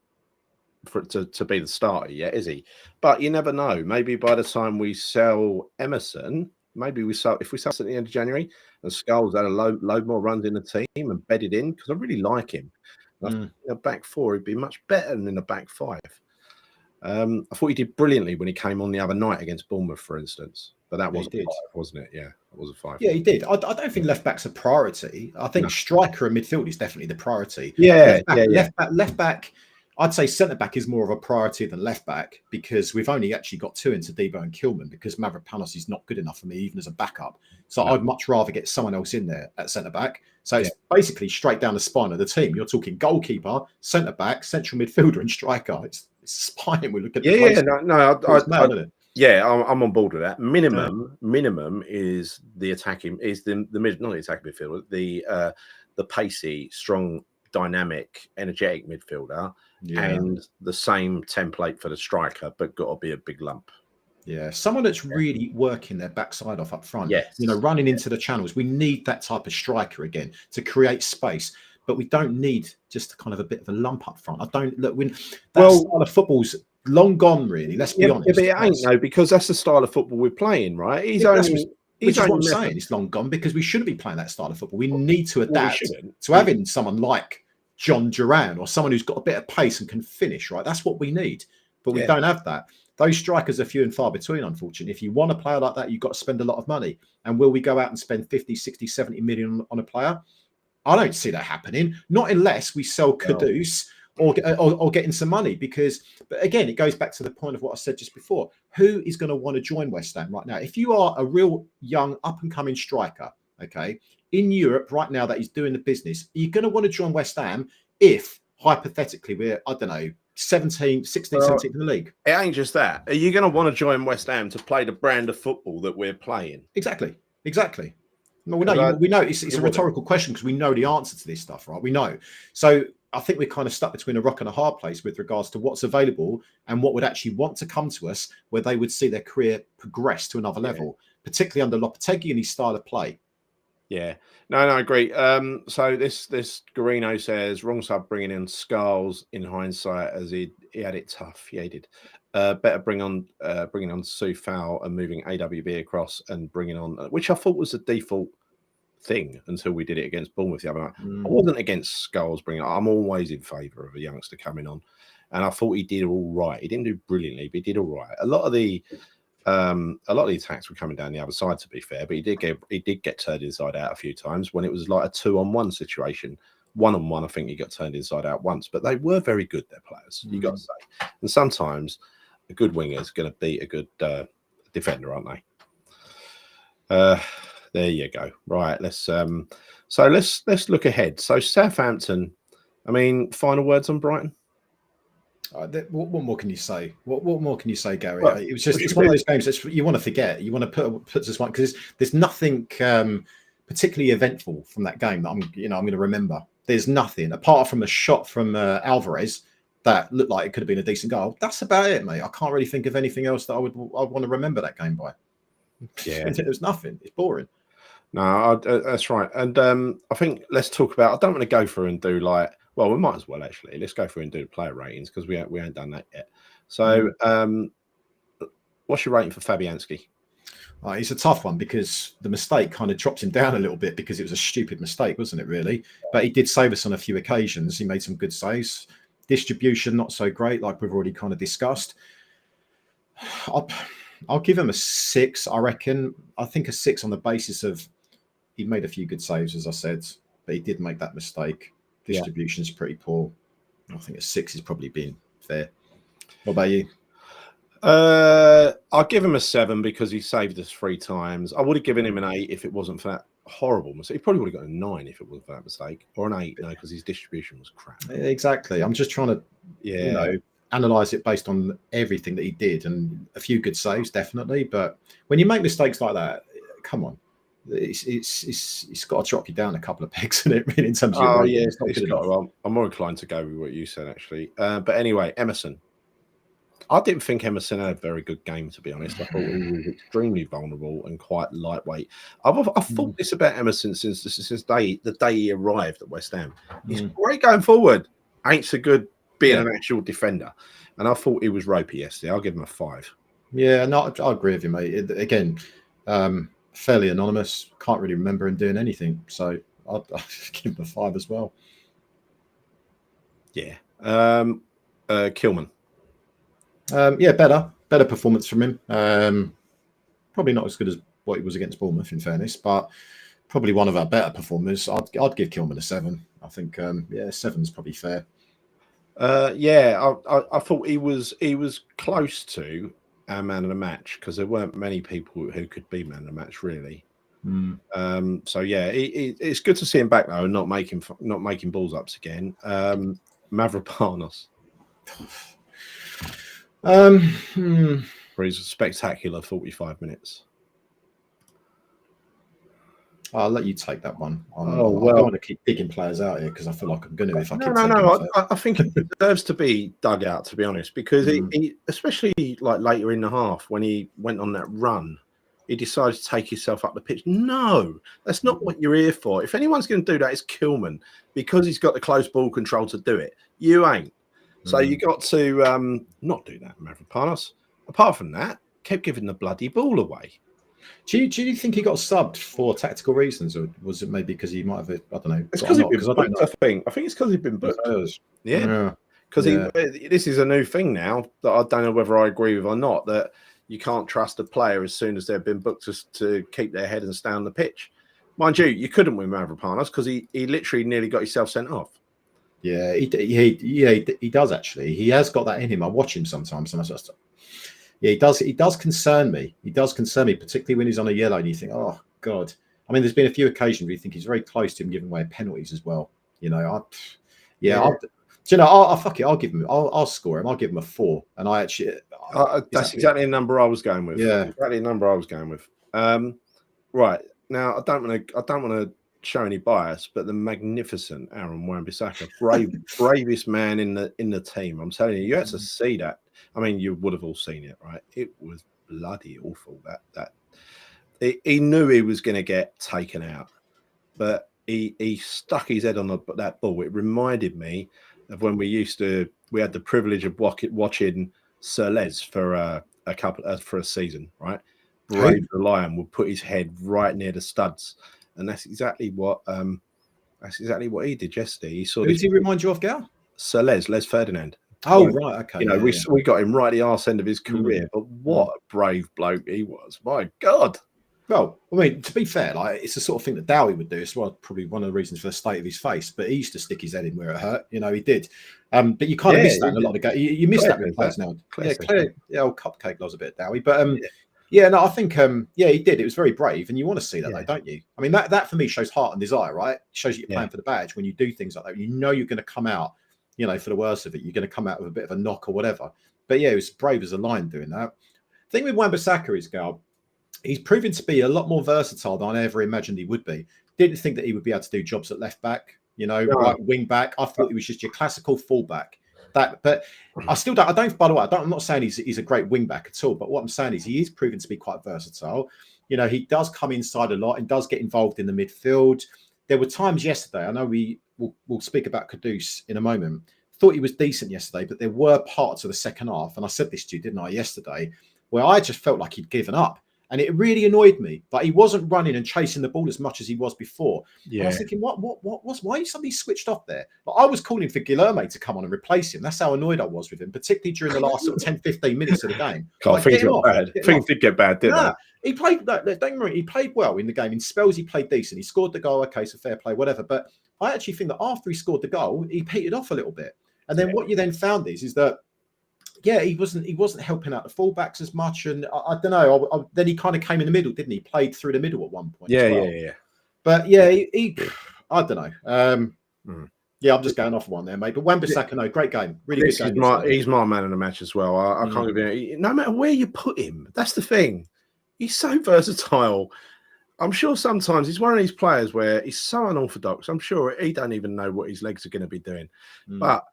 to be the starter yet, is he? But you never know. Maybe by the time we sell Emerson, if we sell at the end of January, and Scholes had a load more runs in the team and bedded in, because I really like him. In a back four, he'd be much better than in a back five. I thought he did brilliantly when he came on the other night against Bournemouth, for instance. But that was a five, wasn't it? Yeah, it was a five. Yeah, he did. I don't think left back's a priority. I think striker and midfield is definitely the priority. Left back. I'd say centre back is more of a priority than left back, because we've only actually got two in Todibo and Kilman, because Mavropanos is not good enough for me even as a backup. So I'd much rather get someone else in there at centre back. So it's basically straight down the spine of the team. You're talking goalkeeper, centre back, central midfielder, and striker. It's spine. We look at I'm on board with that. Minimum is the attacking, is the mid, not the attacking midfielder, the pacey, strong, dynamic, energetic midfielder, and the same template for the striker, but got to be a big lump. Yeah, someone that's really working their backside off up front. Running into the channels. We need that type of striker again to create space, but we don't need just kind of a bit of a lump up front. Style of football's long gone, really. Let's be honest. But it ain't because that's the style of football we're playing, right? Which is what I'm saying. It's long gone because we shouldn't be playing that style of football. We need to adapt to having someone like John Duran or someone who's got a bit of pace and can finish, right? That's what we need. But we don't have that. Those strikers are few and far between, unfortunately. If you want a player like that, you've got to spend a lot of money. And will we go out and spend 50, 60, 70 million on a player? I don't see that happening. Not unless we sell Kudus or getting some money. But again, it goes back to the point of what I said just before. Who is going to want to join West Ham right now? If you are a real young, up-and-coming striker, okay, in Europe right now that is doing the business, you're going to want to join West Ham if, hypothetically, we're, I don't know, 16th, 17th in the league. It ain't just that. Are you going to want to join West Ham to play the brand of football that we're playing? Exactly. Well, we know it's a rhetorical question because we know the answer to this stuff, right? We know. So I think we're kind of stuck between a rock and a hard place with regards to what's available and what would actually want to come to us, where they would see their career progress to another level, particularly under Lopetegui and his style of play. Yeah, no, I agree. So this Garino says wrong sub bringing in Skulls in hindsight, as he had it tough. Yeah, he did. Better bringing on Sue Fowl and moving AWB across and bringing on, which I thought was the default thing until we did it against Bournemouth the other night. I wasn't against Skulls bringing. I'm always in favour of a youngster coming on, and I thought he did all right. He didn't do brilliantly, but he did all right. A lot of the attacks were coming down the other side, to be fair, but he did get turned inside out a few times when it was like a 2-on-1 situation. 1-on-1, I think he got turned inside out once, but they were very good, their players, you got to say. And sometimes a good winger is going to beat a good defender, aren't they? There you go. Right, let's look ahead. So Southampton, I mean, final words on Brighton. What more can you say? What more can you say, Gary? Well, it's one of those games that you want to forget. You want to put this one because there's nothing particularly eventful from that game that I'm going to remember. There's nothing apart from a shot from Alvarez that looked like it could have been a decent goal. That's about it, mate. I can't really think of anything else that I'd want to remember that game by. Yeah, there's nothing. It's boring. No, that's right. And I think let's talk about. I don't want to go through and do like. Well, we might as well actually. Let's go through and do the player ratings because we ain't done that yet. So, what's your rating for Fabianski? It's a tough one because the mistake kind of drops him down a little bit because it was a stupid mistake, wasn't it? Really, but he did save us on a few occasions. He made some good saves. Distribution not so great, like we've already kind of discussed. I'll give him a 6. I reckon. I think a 6 on the basis of he made a few good saves, as I said, but he did make that mistake. Distribution's pretty poor. I think a 6 has probably been fair. What about you? I'll give him a 7 because he saved us 3 times. I would have given him an 8 if it wasn't for that horrible mistake. He probably would have got a 9 if it wasn't for that mistake, or an 8, no, because his distribution was crap. Exactly. I'm just trying to, analyze it based on everything that he did, and a few good saves, definitely. But when you make mistakes like that, come on. It's got to drop you down a couple of pegs, isn't it? Really, in terms of I'm more inclined to go with what you said, actually. But anyway, Emerson. I didn't think Emerson had a very good game, to be honest. I thought he was extremely vulnerable and quite lightweight. I've thought this about Emerson since the day he arrived at West Ham. He's great going forward. Ain't so good being an actual defender. And I thought he was ropey yesterday. I'll give him a 5. Yeah, no, I agree with you, mate. Again, fairly anonymous. Can't really remember him doing anything. So I'll give him a 5 as well. Yeah. Kilman. Better performance from him. Probably not as good as what he was against Bournemouth, in fairness, but probably one of our better performers. I'd give Kilman a 7. I think 7 is probably fair. I thought he was close to our man of the match because there weren't many people who could be man of the match really. It's good to see him back though and not making balls ups again. Mavropanos. For his spectacular 45 minutes. I'll let you take that one. I don't want to keep picking players out here because I feel like I'm going to if I keep I think he deserves to be dug out, to be honest, because he especially like later in the half when he went on that run, he decided to take himself up the pitch. No, that's not what you're here for. If anyone's going to do that, it's Kilman because he's got the close ball control to do it. You ain't. So you got to not do that, Mavropanos. Apart from that, kept giving the bloody ball away. Do you think he got subbed for tactical reasons, or was it maybe because he might have? I don't know. It's because he'd been booked. I think it's because he'd been booked. Yeah, because this is a new thing now that I don't know whether I agree with or not. That you can't trust a player as soon as they've been booked to keep their head and stay on the pitch. Mind you couldn't win Mavropanos because he literally nearly got himself sent off. Yeah, he does actually. He has got that in him. I watch him sometimes, and I just. Yeah, he does concern me. He does concern me, particularly when he's on a yellow and you think, oh, God. I mean, there's been a few occasions where you think he's very close to him giving away penalties as well. You know, So, you know, I'll fuck it. I'll give him. I'll score him. I'll give him a 4. And I actually, That's exactly the number I was going with. Yeah. Exactly the number I was going with. Right now, I don't want to show any bias, but the magnificent Aaron Wan-Bissaka, bravest man in the team. I'm telling you, you had to see that. I mean, you would have all seen it, right? It was bloody awful. He knew he was going to get taken out, but he stuck his head on that ball. It reminded me of when we had the privilege of watching Sir Les for a season, right? Brave the Lion would put his head right near the studs, and that's exactly what he did yesterday. He saw. Who does he remind you of, Gal? Sir Les Ferdinand. Oh, right, okay. You know, we got him right at the arse end of his career, but what a brave bloke he was! My God. Well, I mean, to be fair, like it's the sort of thing that Dowie would do. It's probably one of the reasons for the state of his face. But he used to stick his head in where it hurt. You know, he did. But you kind of miss that in a lot of games. You miss that with players now. Claire, old cupcake loves a bit of Dowie. But no, I think he did. It was very brave, and you want to see that, though, don't you? I mean, that for me shows heart and desire, right? It shows you're playing for the badge when you do things like that. You know you're going to come out, you know, for the worst of it. You're going to come out with a bit of a knock or whatever. But yeah, it was brave as a lion doing that. The thing with Wan-Bissaka is, Gal, he's proven to be a lot more versatile than I ever imagined he would be. Didn't think that he would be able to do jobs at left back, you know, right wing back. I thought he was just your classical fullback. But I still don't. By the way, I'm not saying he's a great wing back at all. But what I'm saying is he is proven to be quite versatile. You know, he does come inside a lot and does get involved in the midfield. There were times yesterday. I know we'll speak about Kudus in a moment. Thought he was decent yesterday, but there were parts of the second half, and I said this to you, didn't I, yesterday, where I just felt like he'd given up. And it really annoyed me. Like he wasn't running and chasing the ball as much as he was before. Yeah. And I was thinking, why are you suddenly switched off there? Like, I was calling for Guilherme to come on and replace him. That's how annoyed I was with him, particularly during the last sort of 10, 15 minutes of the game. Things got bad. Things did get bad, didn't they? He played. Don't get me wrong, he played well in the game. In spells, he played decent. He scored the goal. Okay, so fair play, whatever. But I actually think that after he scored the goal, he petered off a little bit. And then what you then found is that. Yeah, he wasn't helping out the fullbacks as much, and I don't know. Then he kind of came in the middle, didn't he? Played through the middle at one point. Yeah. But yeah, he I don't know. Yeah, I'm just going off one there, mate. But Wan-Bissaka, no, great game, really good game. He's my man of the match as well. I can't give him. No matter where you put him, that's the thing. He's so versatile. I'm sure sometimes he's one of these players where he's so unorthodox. I'm sure he don't even know what his legs are going to be doing, but.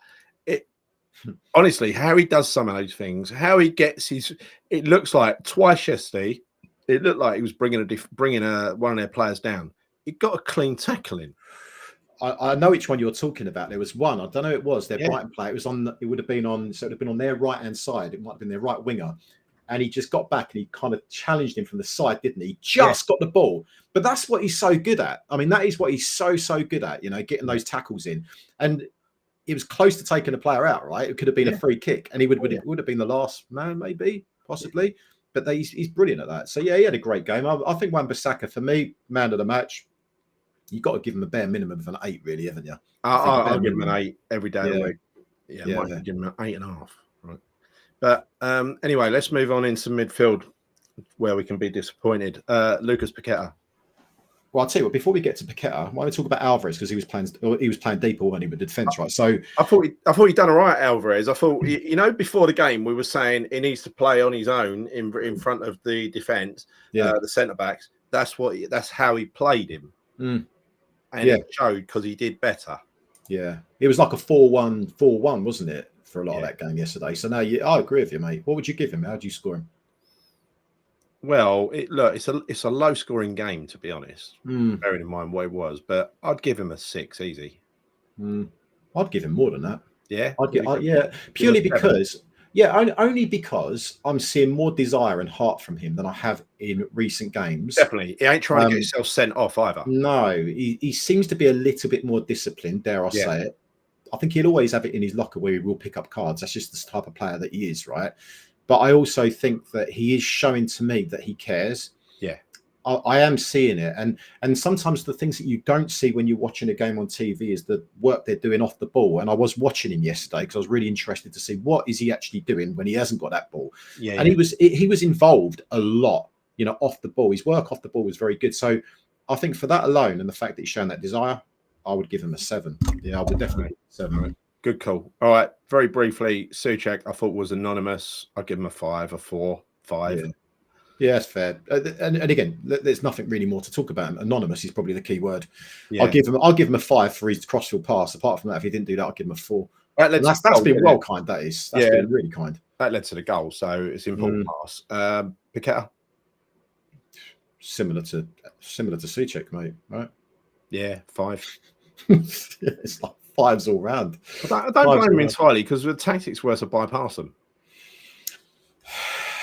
Honestly, how he does some of those things, how he gets it looks like twice yesterday, it looked like he was bringing one of their players down. He got a clean tackle in. I know which one you're talking about. There was one, I don't know who it was, their Brighton player. It would have been on their right hand side. It might have been their right winger. And he just got back and he kind of challenged him from the side, didn't he? He just got the ball. But that's what he's so good at. I mean, that is what he's so good at, you know, getting those tackles in. And he was close to taking a player out, right? It could have been a free kick, and he would have been the last man, maybe, possibly. But he's brilliant at that. So yeah, he had a great game. I think Wan-Bissaka, for me, man of the match. You've got to give him a bare minimum of an 8, really, haven't you? I'll give him an 8 every day of the week. Yeah, might give him an 8.5. Right. But anyway, let's move on into midfield, where we can be disappointed. Lucas Paqueta. Well, I'll tell you what, before we get to Paqueta, why don't we talk about Alvarez, because he was playing deeper when he was defence, right? So I thought he'd done all right, Alvarez. I thought, you know, before the game we were saying he needs to play on his own in front of the defence, the centre backs. That's how he played him, and it showed because he did better. Yeah, it was like a 4-1, wasn't it, for a lot of that game yesterday? So now I agree with you, mate. What would you give him? How would you score him? Well, it's a low scoring game, to be honest, bearing in mind what it was, but I'd give him a 6 easy. I'd give him more than that. Yeah, purely because only because I'm seeing more desire and heart from him than I have in recent games. Definitely, he ain't trying to get himself sent off either. No, he seems to be a little bit more disciplined. Dare I say it? I think he'll always have it in his locker where he will pick up cards. That's just the type of player that he is, right? But I also think that he is showing to me that he cares. Yeah. I am seeing it. And sometimes the things that you don't see when you're watching a game on TV is the work they're doing off the ball. And I was watching him yesterday because I was really interested to see what is he actually doing when he hasn't got that ball. And he was involved a lot, you know, off the ball. His work off the ball was very good. So I think for that alone and the fact that he's shown that desire, I would give him a 7. Yeah, I would definitely 7. Good call. All right. Very briefly, Souček, I thought was anonymous. I'll give him a 5, a 4, 5. Yeah. Yeah, that's fair. And again, there's nothing really more to talk about. Anonymous is probably the key word. Yeah. I'll give him a 5 for his crossfield pass. Apart from that, if he didn't do that, I'll give him a 4. That's been well kind. That's been really kind. That led to the goal, so it's an important pass. Paqueta? Similar to Souček, mate. Right? Yeah, 5. It's like 5s all round. I don't blame him entirely because the tactics were to bypass them.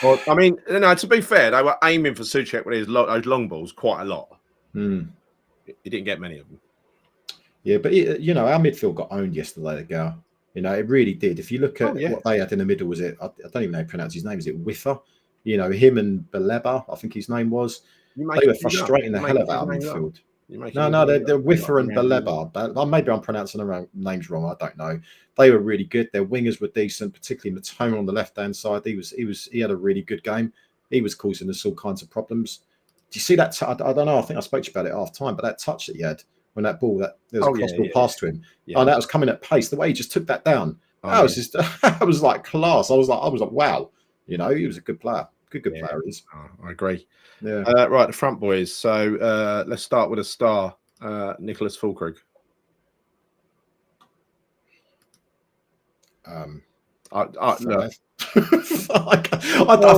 Well, I mean, no, to be fair, they were aiming for Souček with those long balls quite a lot. He didn't get many of them. Yeah, but our midfield got owned yesterday, the Gal. It really did. If you look at what they had in the middle, was it? I don't even know how to pronounce his name. Is it Wiffer? Him and Baleba, I think his name was. They were frustrating the hell out of our midfield. No, they're Wiffer and Baleba. Maybe I'm pronouncing the names wrong. I don't know. They were really good. Their wingers were decent, particularly Matoma on the left-hand side. He had a really good game. He was causing us all kinds of problems. Do you see that? I don't know. I think I spoke to you about it half time, but that touch that he had when that ball, there was a cross-ball pass to him. Yeah. And that was coming at pace. The way he just took that down, was just, that was like class. I was like, wow. He was a good player. Good player he is. I agree. Yeah. Right, the front boys. So let's start with a star, Nicholas Fulkrug. I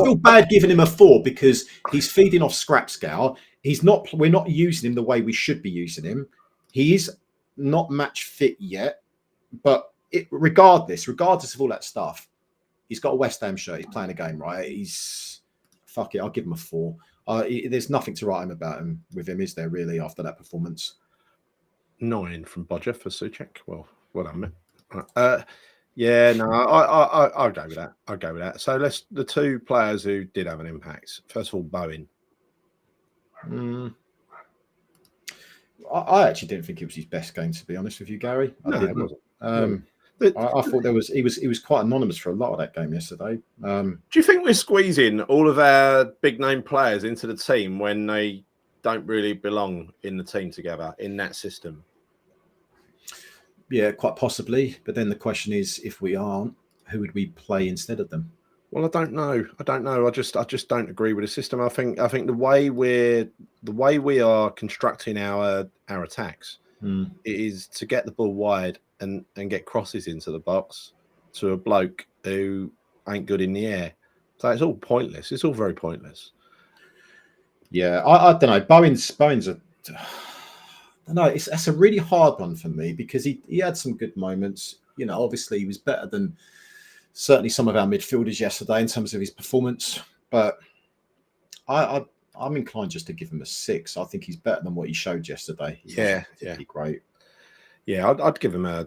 feel bad giving him a 4 because he's feeding off scrap scale. We're not using him the way we should be using him. He is not match fit yet, but regardless of all that stuff, he's got a West Ham shirt. He's playing a game, right? Fuck it. I'll give him a 4. There's nothing to write him about with him, is there really, after that performance? 9 from Bodger for Souček. Well done, mate. Yeah, no, I'll go with that. So the 2 players who did have an impact. First of all, Bowen. I actually didn't think it was his best game, to be honest with you, Gary. It wasn't. I thought he was quite anonymous for a lot of that game yesterday. Do you think we're squeezing all of our big name players into the team when they don't really belong in the team together in that system? Yeah, quite possibly. But then the question is, if we aren't, who would we play instead of them? Well, I don't know. I just don't agree with the system. I think the way we are constructing our attacks is to get the ball wide and get crosses into the box to a bloke who ain't good in the air. So it's all pointless. It's all very pointless. Yeah, I don't know. Bowen's a. No, that's a really hard one for me because he had some good moments. Obviously he was better than certainly some of our midfielders yesterday in terms of his performance. But I'm inclined just to give him a 6. I think he's better than what he showed yesterday. Yeah, great. Yeah, I'd give him a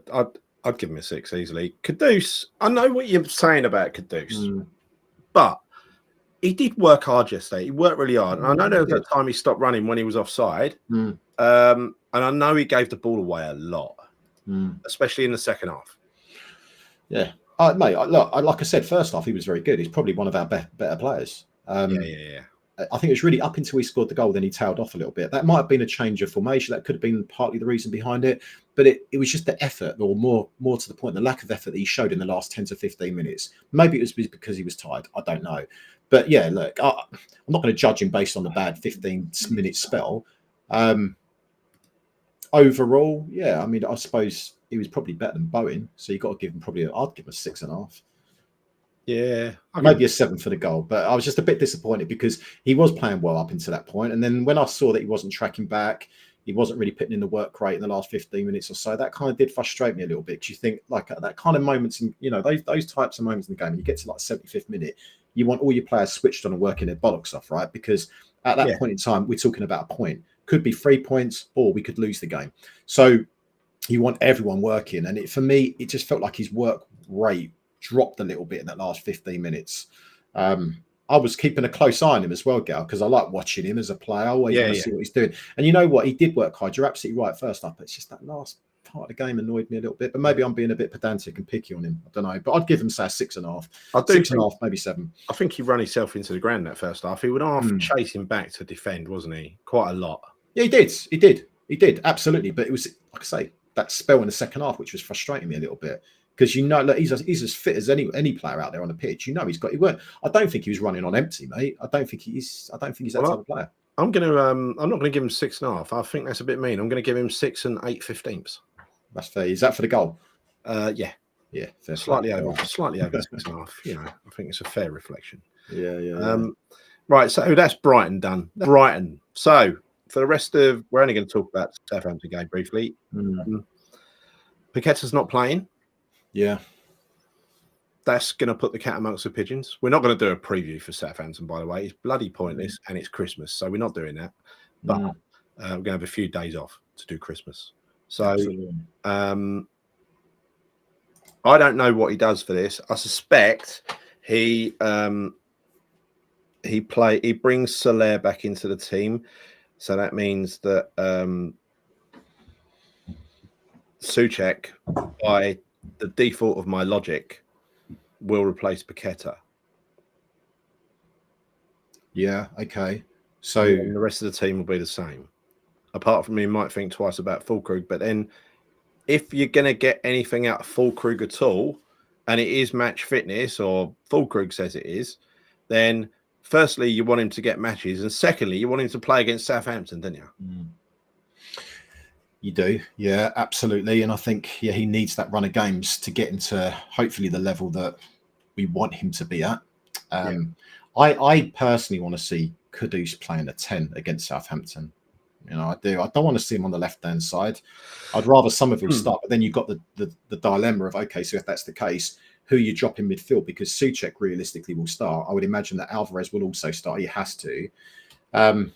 6 easily. Kudus, I know what you're saying about Kudus, but he did work hard yesterday. He worked really hard. And I know there was that time he stopped running when he was offside. And I know he gave the ball away a lot, especially in the second half. Yeah. Mate, like I said, first half, he was very good. He's probably one of our better players. Yeah. I think it was really up until he scored the goal, then he tailed off a little bit. That might have been a change of formation. That could have been partly the reason behind it. But it was just the effort, or more to the point, the lack of effort that he showed in the last 10 to 15 minutes. Maybe it was because he was tired. I don't know. But yeah, look, I'm not going to judge him based on the bad 15-minute spell. Overall, yeah, I mean, I suppose he was probably better than Bowen. So you've got to give him I'd give him a 6.5. Yeah, maybe a 7 for the goal, but I was just a bit disappointed because he was playing well up until that point, and then when I saw that he wasn't tracking back, he wasn't really putting in the work rate in the last 15 minutes or so. That kind of did frustrate me a little bit. Because you think like that kind of moments, in those types of moments in the game, you get to like 75th minute, you want all your players switched on and working their bollocks off, right? Because at that point in time, we're talking about a point. Could be 3 points, or we could lose the game. So you want everyone working, and for me, it just felt like his work rate dropped a little bit in that last 15 minutes. I was keeping a close eye on him as well, Gal, because I like watching him as a player. I always want to see what he's doing. And you know what? He did work hard. You're absolutely right first up. It's just that last part of the game annoyed me a little bit. But maybe I'm being a bit pedantic and picky on him. I don't know. But I'd give him, say, a 6.5. 6.5, maybe 7. I think he ran himself into the ground that first half. He would chasing back to defend, wasn't he? Quite a lot. Yeah, he did. Absolutely. But it was, like I say, that spell in the second half, which was frustrating me a little bit. because you know, look, he's as fit as any player out there on the pitch. You know, he weren't. I don't think he was running on empty, mate. I don't think he's that type of player. I'm not gonna give him 6.5. I think that's a bit mean. I'm gonna give him 6 8/15. That's fair. Is that for the goal? Yeah, fair slightly play. over 6.5. You know, I think it's a fair reflection. Yeah. Right, so that's Brighton done. Brighton. So for the rest of, we're only going to talk about the Southampton game briefly. Paqueta's not playing. Yeah. That's going to put the cat amongst the pigeons. We're not going to do a preview for Southampton, by the way. It's bloody pointless, and it's Christmas, so we're not doing that. But we're going to have a few days off to do Christmas. So I don't know what he does for this. I suspect he brings Soler back into the team, so that means that Souček, by the default of my logic, will replace Paqueta. Yeah. Okay. So the rest of the team will be the same. Apart from, you might think twice about Füllkrug, but then if you're going to get anything out of Füllkrug at all, and it is match fitness, or Füllkrug says it is, then firstly, you want him to get matches, and secondly, you want him to play against Southampton, don't you? You do, yeah, absolutely. And I think, he needs that run of games to get into hopefully the level that we want him to be at. I personally want to see Kudus playing a 10 against Southampton. You know, I do. I don't want to see him on the left-hand side. I'd rather Somerville start, but then you've got the dilemma of, okay, so if that's the case, who you drop in midfield? Because Souček realistically will start. I would imagine that Alvarez will also start. He has to. And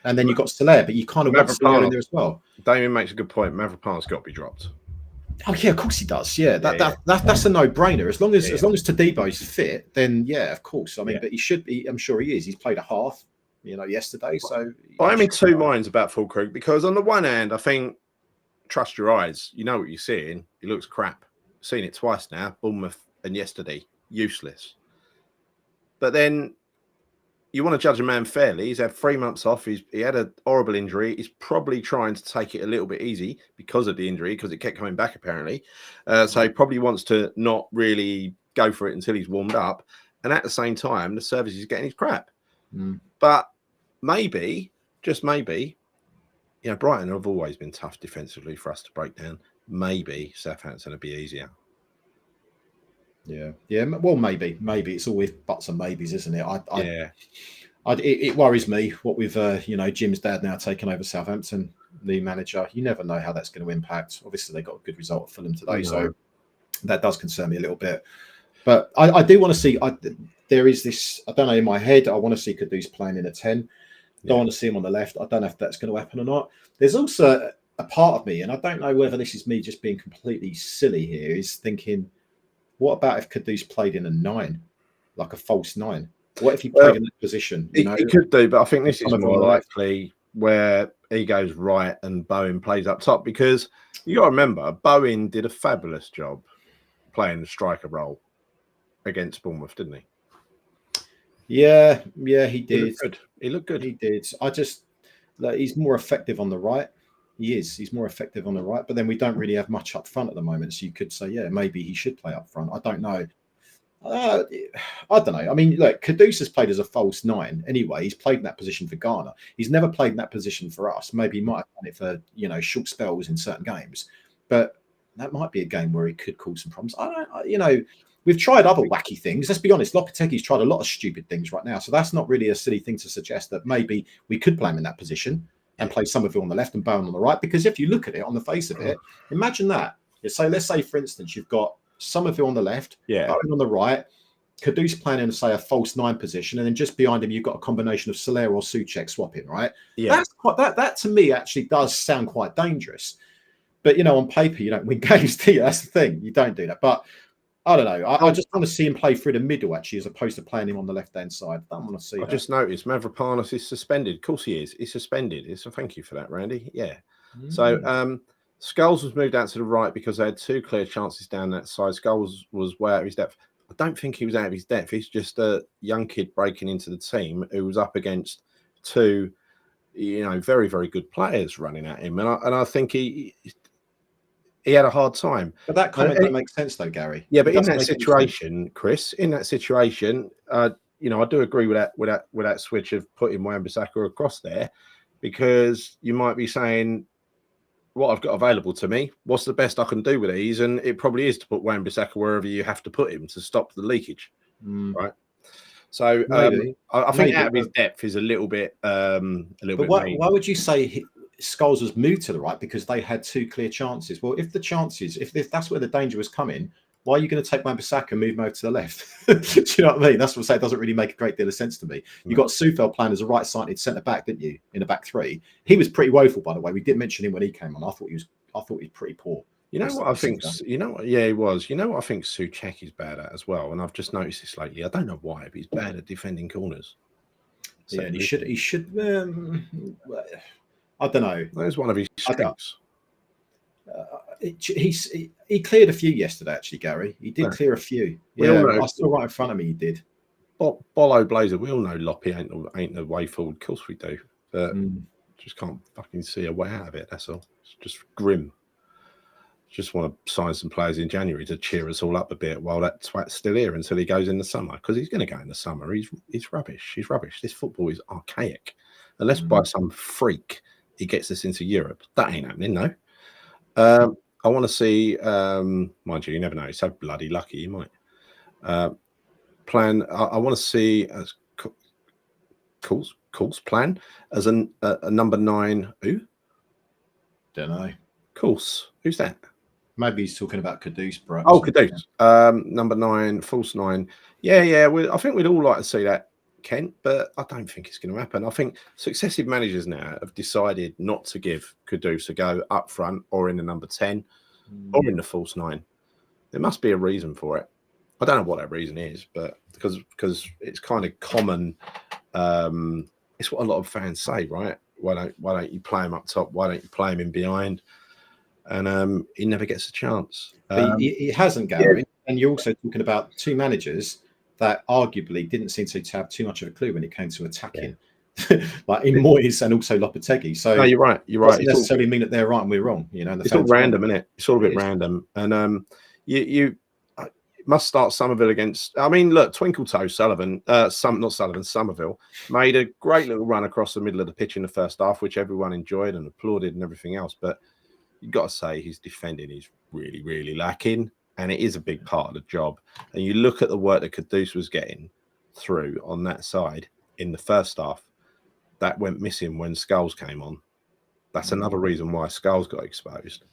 then you've got Soler, but you kind of want Soler in there as well. Damien makes a good point. Mavropanos got to be dropped. Oh yeah, of course he does. Yeah, that's a no-brainer. As long as Tadebo's fit, then yeah, of course. I mean, but he should be. I'm sure he is. He's played a half, yesterday. So I'm in two minds about Füllkrug, because on the one hand, I think trust your eyes. You know what you're seeing. He looks crap. Seen it twice now. Bournemouth and yesterday, useless. But then you want to judge a man fairly. He's had 3 months off. He had a horrible injury. He's probably trying to take it a little bit easy because of the injury, because it kept coming back apparently. So he probably wants to not really go for it until he's warmed up. And at the same time, the service is getting his crap. But maybe, just maybe, Brighton have always been tough defensively for us to break down. Maybe Southampton will be easier. Yeah. Well, maybe it's always buts and maybes, isn't it? It worries me what with Jim's dad now taking over Southampton, the manager. You never know how that's going to impact. Obviously, they got a good result at Fulham today, so that does concern me a little bit. But I do want to see. There is this. I don't know, in my head, I want to see Kudus playing in a 10. Don't want to see him on the left. I don't know if that's going to happen or not. There's also a part of me, and I don't know whether this is me just being completely silly here, is thinking, what about if Kudus played in a 9, like a false 9? What if he played in that position? He could do, but I think this is more likely where he goes right and Bowen plays up top, because you got to remember, Bowen did a fabulous job playing the striker role against Bournemouth, didn't he? Yeah, he did. He looked good. He did. He's more effective on the right. He is. He's more effective on the right, but then we don't really have much up front at the moment. So you could say, yeah, maybe he should play up front. I don't know. I don't know. I mean, look, Kudus has played as a false 9 anyway. He's played in that position for Ghana. He's never played in that position for us. Maybe he might have done it for short spells in certain games, but that might be a game where he could cause some problems. We've tried other wacky things. Let's be honest. Lopetegui's tried a lot of stupid things right now, so that's not really a silly thing to suggest that maybe we could play him in that position and play Somerville on the left and Bowen on the right. Because if you look at it on the face of it, imagine that. Let's say, for instance, you've got Somerville on the left, Bowen on the right, Kudus playing in, say, a false 9 position, and then just behind him you've got a combination of Soler or Souček swapping, right? Yeah, that to me actually does sound quite dangerous. But on paper you don't win games, do you? That's the thing. You don't do that. But I don't know. I just want to see him play through the middle, actually, as opposed to playing him on the left-hand side. I don't want to see that. I just noticed Mavropanos is suspended. Of course he is. He's suspended. So thank you for that, Randy. Yeah. So Scholes was moved out to the right because they had 2 clear chances down that side. Scholes was way out of his depth. I don't think he was out of his depth. He's just a young kid breaking into the team who was up against 2, very, very good players running at him. And I think he had a hard time. But that comment don't make sense, though, Gary. Yeah, It but in doesn't that make any sense. situation, Chris, in that situation, you know, I do agree with that switch of putting Wan-Bissaka across there, because you might be saying, what I've got available to me, what's the best I can do with these? And it probably is to put Wan-Bissaka wherever you have to put him to stop the leakage, right? So I think out of his depth is a little bit mean. Why would you say Scholes was moved to the right? Because they had two clear chances. Well, if that's where the danger was coming, why are you going to take Wan-Bissaka and move him over to the left? Do you know what I mean? That's what I say. It doesn't really make a great deal of sense to me. You got Southampton playing as a right-sided centre back, didn't you? In a back three, he was pretty woeful, by the way. We did mention him when he came on. I thought he was pretty poor. You know what I think? You know what? Yeah, he was. You know what I think Soucek is bad at as well, and I've just noticed this lately. I don't know why, but he's bad at defending corners. So yeah, and he should. I don't know. There's one of his strengths. He cleared a few yesterday, actually, Gary. He did clear a few. Yeah, I saw right in front of me. He did. Bolo Blazer, we all know Loppy ain't the way forward. Of course we do, but just can't fucking see a way out of it. That's all. It's just grim. Just want to sign some players in January to cheer us all up a bit while that twat's still here until he goes in the summer, because he's going to go in the summer. He's rubbish. He's rubbish. This football is archaic. Unless by some freak he gets us into Europe. That ain't happening, no. I want to see, mind you never know. He's so bloody lucky. He might plan. I want to see as Cole's plan as a number 9. Who? Don't know. Course. Who's that? Maybe he's talking about Kudus, perhaps. Oh, Kudus. Number 9, false 9. Yeah. I think we'd all like to see that, Kent, but I don't think it's going to happen. I think successive managers now have decided not to give Kudus a go up front or in the number 10 or in the false 9. There must be a reason for it. I don't know what that reason is, but because it's kind of common. It's what a lot of fans say, right? Why don't you play him up top? Why don't you play him in behind? And he never gets a chance. He hasn't, Gary. Yeah. And you're also talking about two managers that arguably didn't seem to have too much of a clue when it came to attacking, like in Moyes and also Lopetegui. So no, you're right. Doesn't necessarily mean that they're right and we're wrong. You know, it's all random, isn't it? It's all a bit random. And you must start Somerville against. I mean, look, Twinkle Toe Somerville made a great little run across the middle of the pitch in the first half, which everyone enjoyed and applauded and everything else. But you've got to say his defending is really, really lacking, and it is a big part of the job. And you look at the work that Kudus was getting through on that side in the first half, that went missing when Scholes came on. That's another reason why Scholes got exposed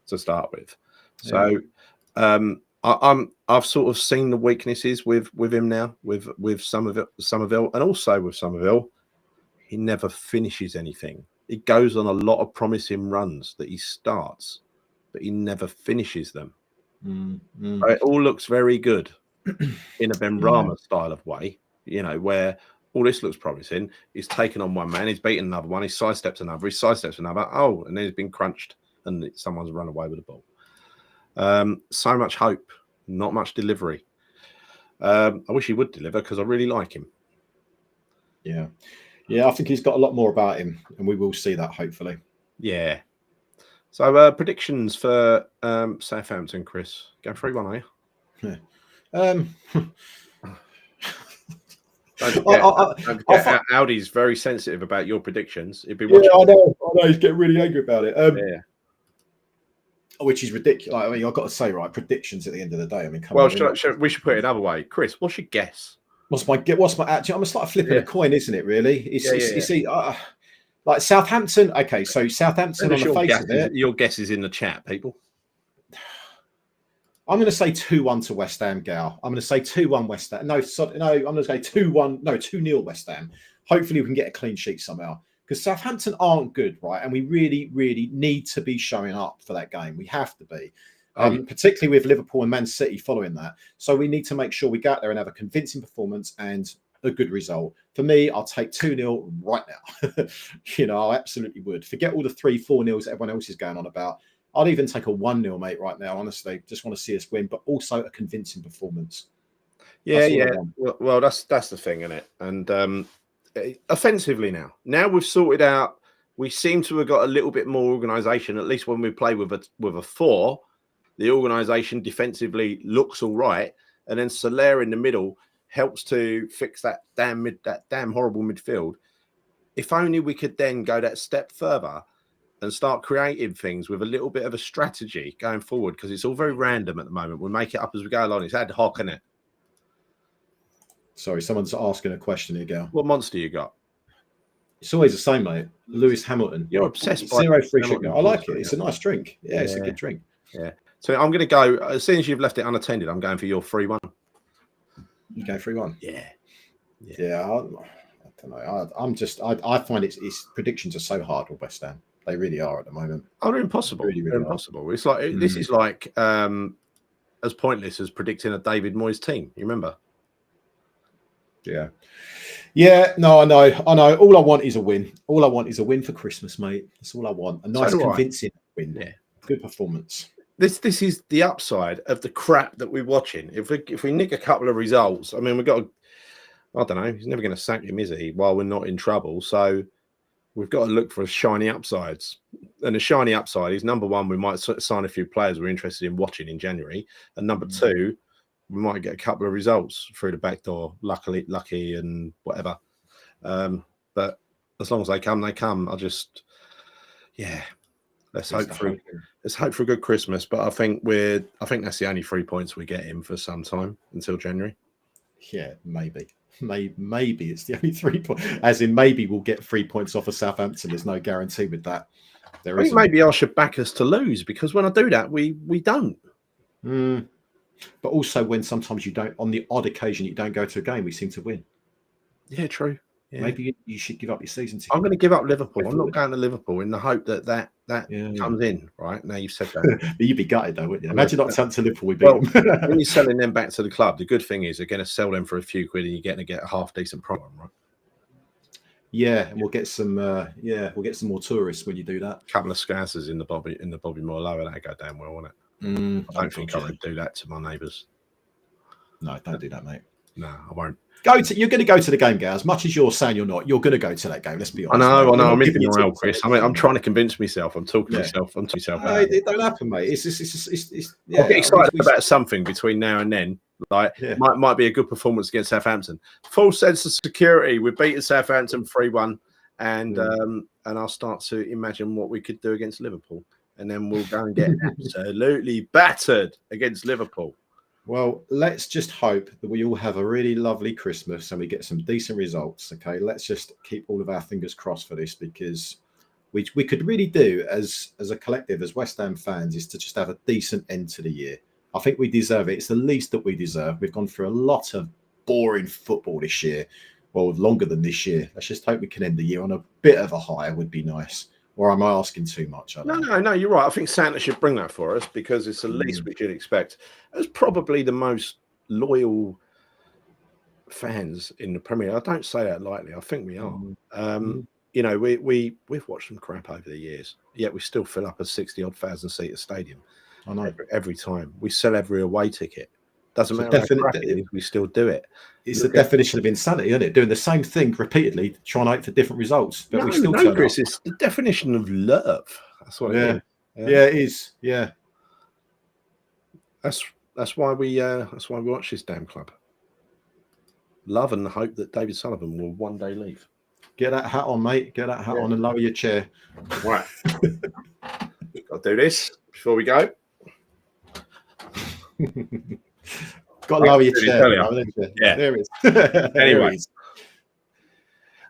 to start with. So I've sort of seen the weaknesses with him now, with Somerville, and also with Somerville, he never finishes anything. He goes on a lot of promising runs that he starts, but he never finishes them. It all looks very good in a Ben Rama style of way, you know, where all this looks promising. He's taken on one man, he's beaten another one, he sidesteps another, he sidesteps another. Oh, and then he's been crunched and someone's run away with the ball. So much hope, not much delivery. I wish he would deliver because I really like him. Yeah, I think he's got a lot more about him, and we will see that hopefully. Yeah. So predictions for Southampton, Chris. Go 3-1, are you? Don't forget, Audi's very sensitive about your predictions. He'd be watching. Yeah, I know. He's getting really angry about it. Which is ridiculous. I mean, I've got to say, right, predictions at the end of the day. I mean, come on. We should put it another way. Chris, what's your guess? What's my actually? I'm like flipping a coin, isn't it? Really? You see, like Southampton. Okay, so Southampton on the face of it. Your guess is in the chat, people. I'm going to say 2-1 to West Ham, Gal. I'm going to say 2-1 West Ham. No, I'm going to say 2-1. No, 2-0 West Ham. Hopefully, we can get a clean sheet somehow. Because Southampton aren't good, right? And we really, really need to be showing up for that game. We have to be. Particularly with Liverpool and Man City following that. So we need to make sure we go out there and have a convincing performance and a good result. For me, I'll take 2-0 right now. You know, I absolutely would. Forget all the 3-4-0s that everyone else is going on about. I'd even take a 1-0, mate, right now, honestly. Just want to see us win, but also a convincing performance. Yeah. Well, that's the thing, isn't it? And offensively now we've sorted out we seem to have got a little bit more organisation. At least when we play with a 4, the organisation defensively looks all right, and then Soler in the middle helps to fix that damn horrible midfield. If only we could then go that step further and start creating things with a little bit of a strategy going forward, because it's all very random at the moment. We make it up as we go along. It's ad hoc, isn't it? Sorry, someone's asking a question here, Gal. What monster you got? It's always the same, mate. Lewis Hamilton. You're obsessed by 0 free sugar. Hamilton. I like it. It's a nice drink. Yeah, it's a good drink. Yeah. So I'm going to go, as soon as you've left it unattended, I'm going for your 3-1. You go 3-1? Yeah. Yeah, I don't know. I find its predictions are so hard with West Ham. They really are at the moment. Oh, they're impossible. Really, really they're impossible. It's like this is like as pointless as predicting a David Moyes team. You remember? Yeah. Yeah, no, I know. All I want is a win. All I want is a win for Christmas, mate. That's all I want. A nice, convincing win. Yeah. Good performance. This is the upside of the crap that we're watching. If we nick a couple of results, I mean, we've got to, I don't know, he's never going to sack him, is he, while we're not in trouble. So we've got to look for shiny upsides. And the shiny upside is, number one, we might sign a few players we're interested in watching in January. And number two, we might get a couple of results through the back door, lucky and whatever. But as long as they come, they come. Let's hope for a good Christmas. But I think that's the only 3 points we get in for some time until January. Yeah, maybe it's the only 3 points. As in, maybe we'll get 3 points off of Southampton. There's no guarantee with that. I think maybe I should back us to lose, because when I do that, we don't. But also, when sometimes you don't, on the odd occasion you don't go to a game, we seem to win. Yeah, true. Yeah. Maybe you should give up your season ticket. I'm going to give up Liverpool. I'm not going to Liverpool in the hope that comes in. Right now, you've said that. You'd be gutted though, wouldn't you? Imagine not turning to Liverpool. We beat them. When you're selling them back to the club, the good thing is they're going to sell them for a few quid, and you're going to get a half decent profit, right? Yeah, and we'll get some. We'll get some more tourists when you do that. A couple of scousers in the Bobby Moore lower, that'd go down well, wouldn't it? I don't think I would do that to my neighbours. No, don't do that, mate. No, I won't. You're going to go to the game, Gaz. As much as you're saying you're not, you're going to go to that game. Let's be honest. I know. I'm in denial, Chris. I mean, I'm trying to convince myself. I'm talking to myself. I'm to myself. It don't happen, mate. I'll get excited about something between now and then. Like, might be a good performance against Southampton. Full sense of security. We've beaten Southampton 3-1, and I'll start to imagine what we could do against Liverpool, and then we'll go and get absolutely battered against Liverpool. Well, let's just hope that we all have a really lovely Christmas and we get some decent results. Okay, let's just keep all of our fingers crossed for this, because we could really do as a collective, as West Ham fans, is to just have a decent end to the year. I think we deserve it. It's the least that we deserve. We've gone through a lot of boring football this year. Well, longer than this year. Let's just hope we can end the year on a bit of a high. Would be nice. Or am I asking too much? No, you're right. I think Santa should bring that for us, because it's the least we should expect. As probably the most loyal fans in the Premier League. I don't say that lightly. I think we are. You know, we've watched some crap over the years, yet we still fill up a 60-odd thousand seater stadium. I know. Every time we sell every away ticket. Doesn't matter how crap it is, we still do it. It's the definition of insanity, isn't it? Doing the same thing repeatedly, trying to hope for different results, but we still turn up. It's the definition of love. That's what it is. Yeah, it is. Yeah, that's why we watch this damn club. Love and the hope that David Sullivan will one day leave. Get that hat on, mate. Get that hat on and lower your chair. Right. Got to do this before we go. Got to lower your chair. Yeah. There it is. Anyway.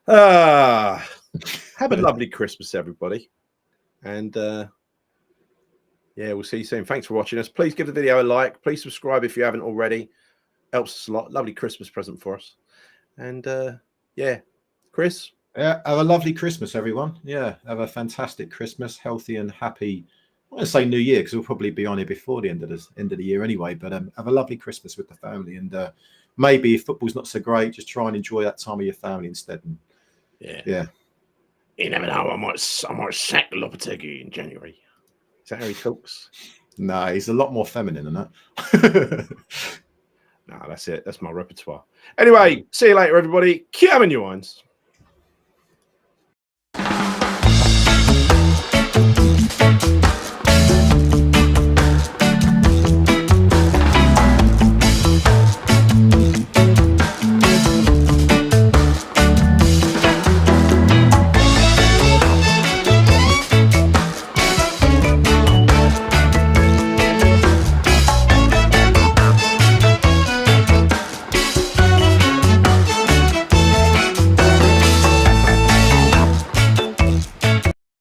Have a lovely Christmas, everybody. And we'll see you soon. Thanks for watching us. Please give the video a like. Please subscribe if you haven't already. Helps us a lot. Lovely Christmas present for us. And Chris? Yeah, have a lovely Christmas, everyone. Yeah, have a fantastic Christmas, healthy and happy. I want to say New Year, because we'll probably be on here before the end of the year anyway. But have a lovely Christmas with the family, and maybe if football's not so great, just try and enjoy that time with your family instead. And, yeah. You never know. I might sack Lopetegui in January. Is that how he talks? No, he's a lot more feminine than that. No, that's it. That's my repertoire. Anyway, see you later, everybody. Keep having your wines.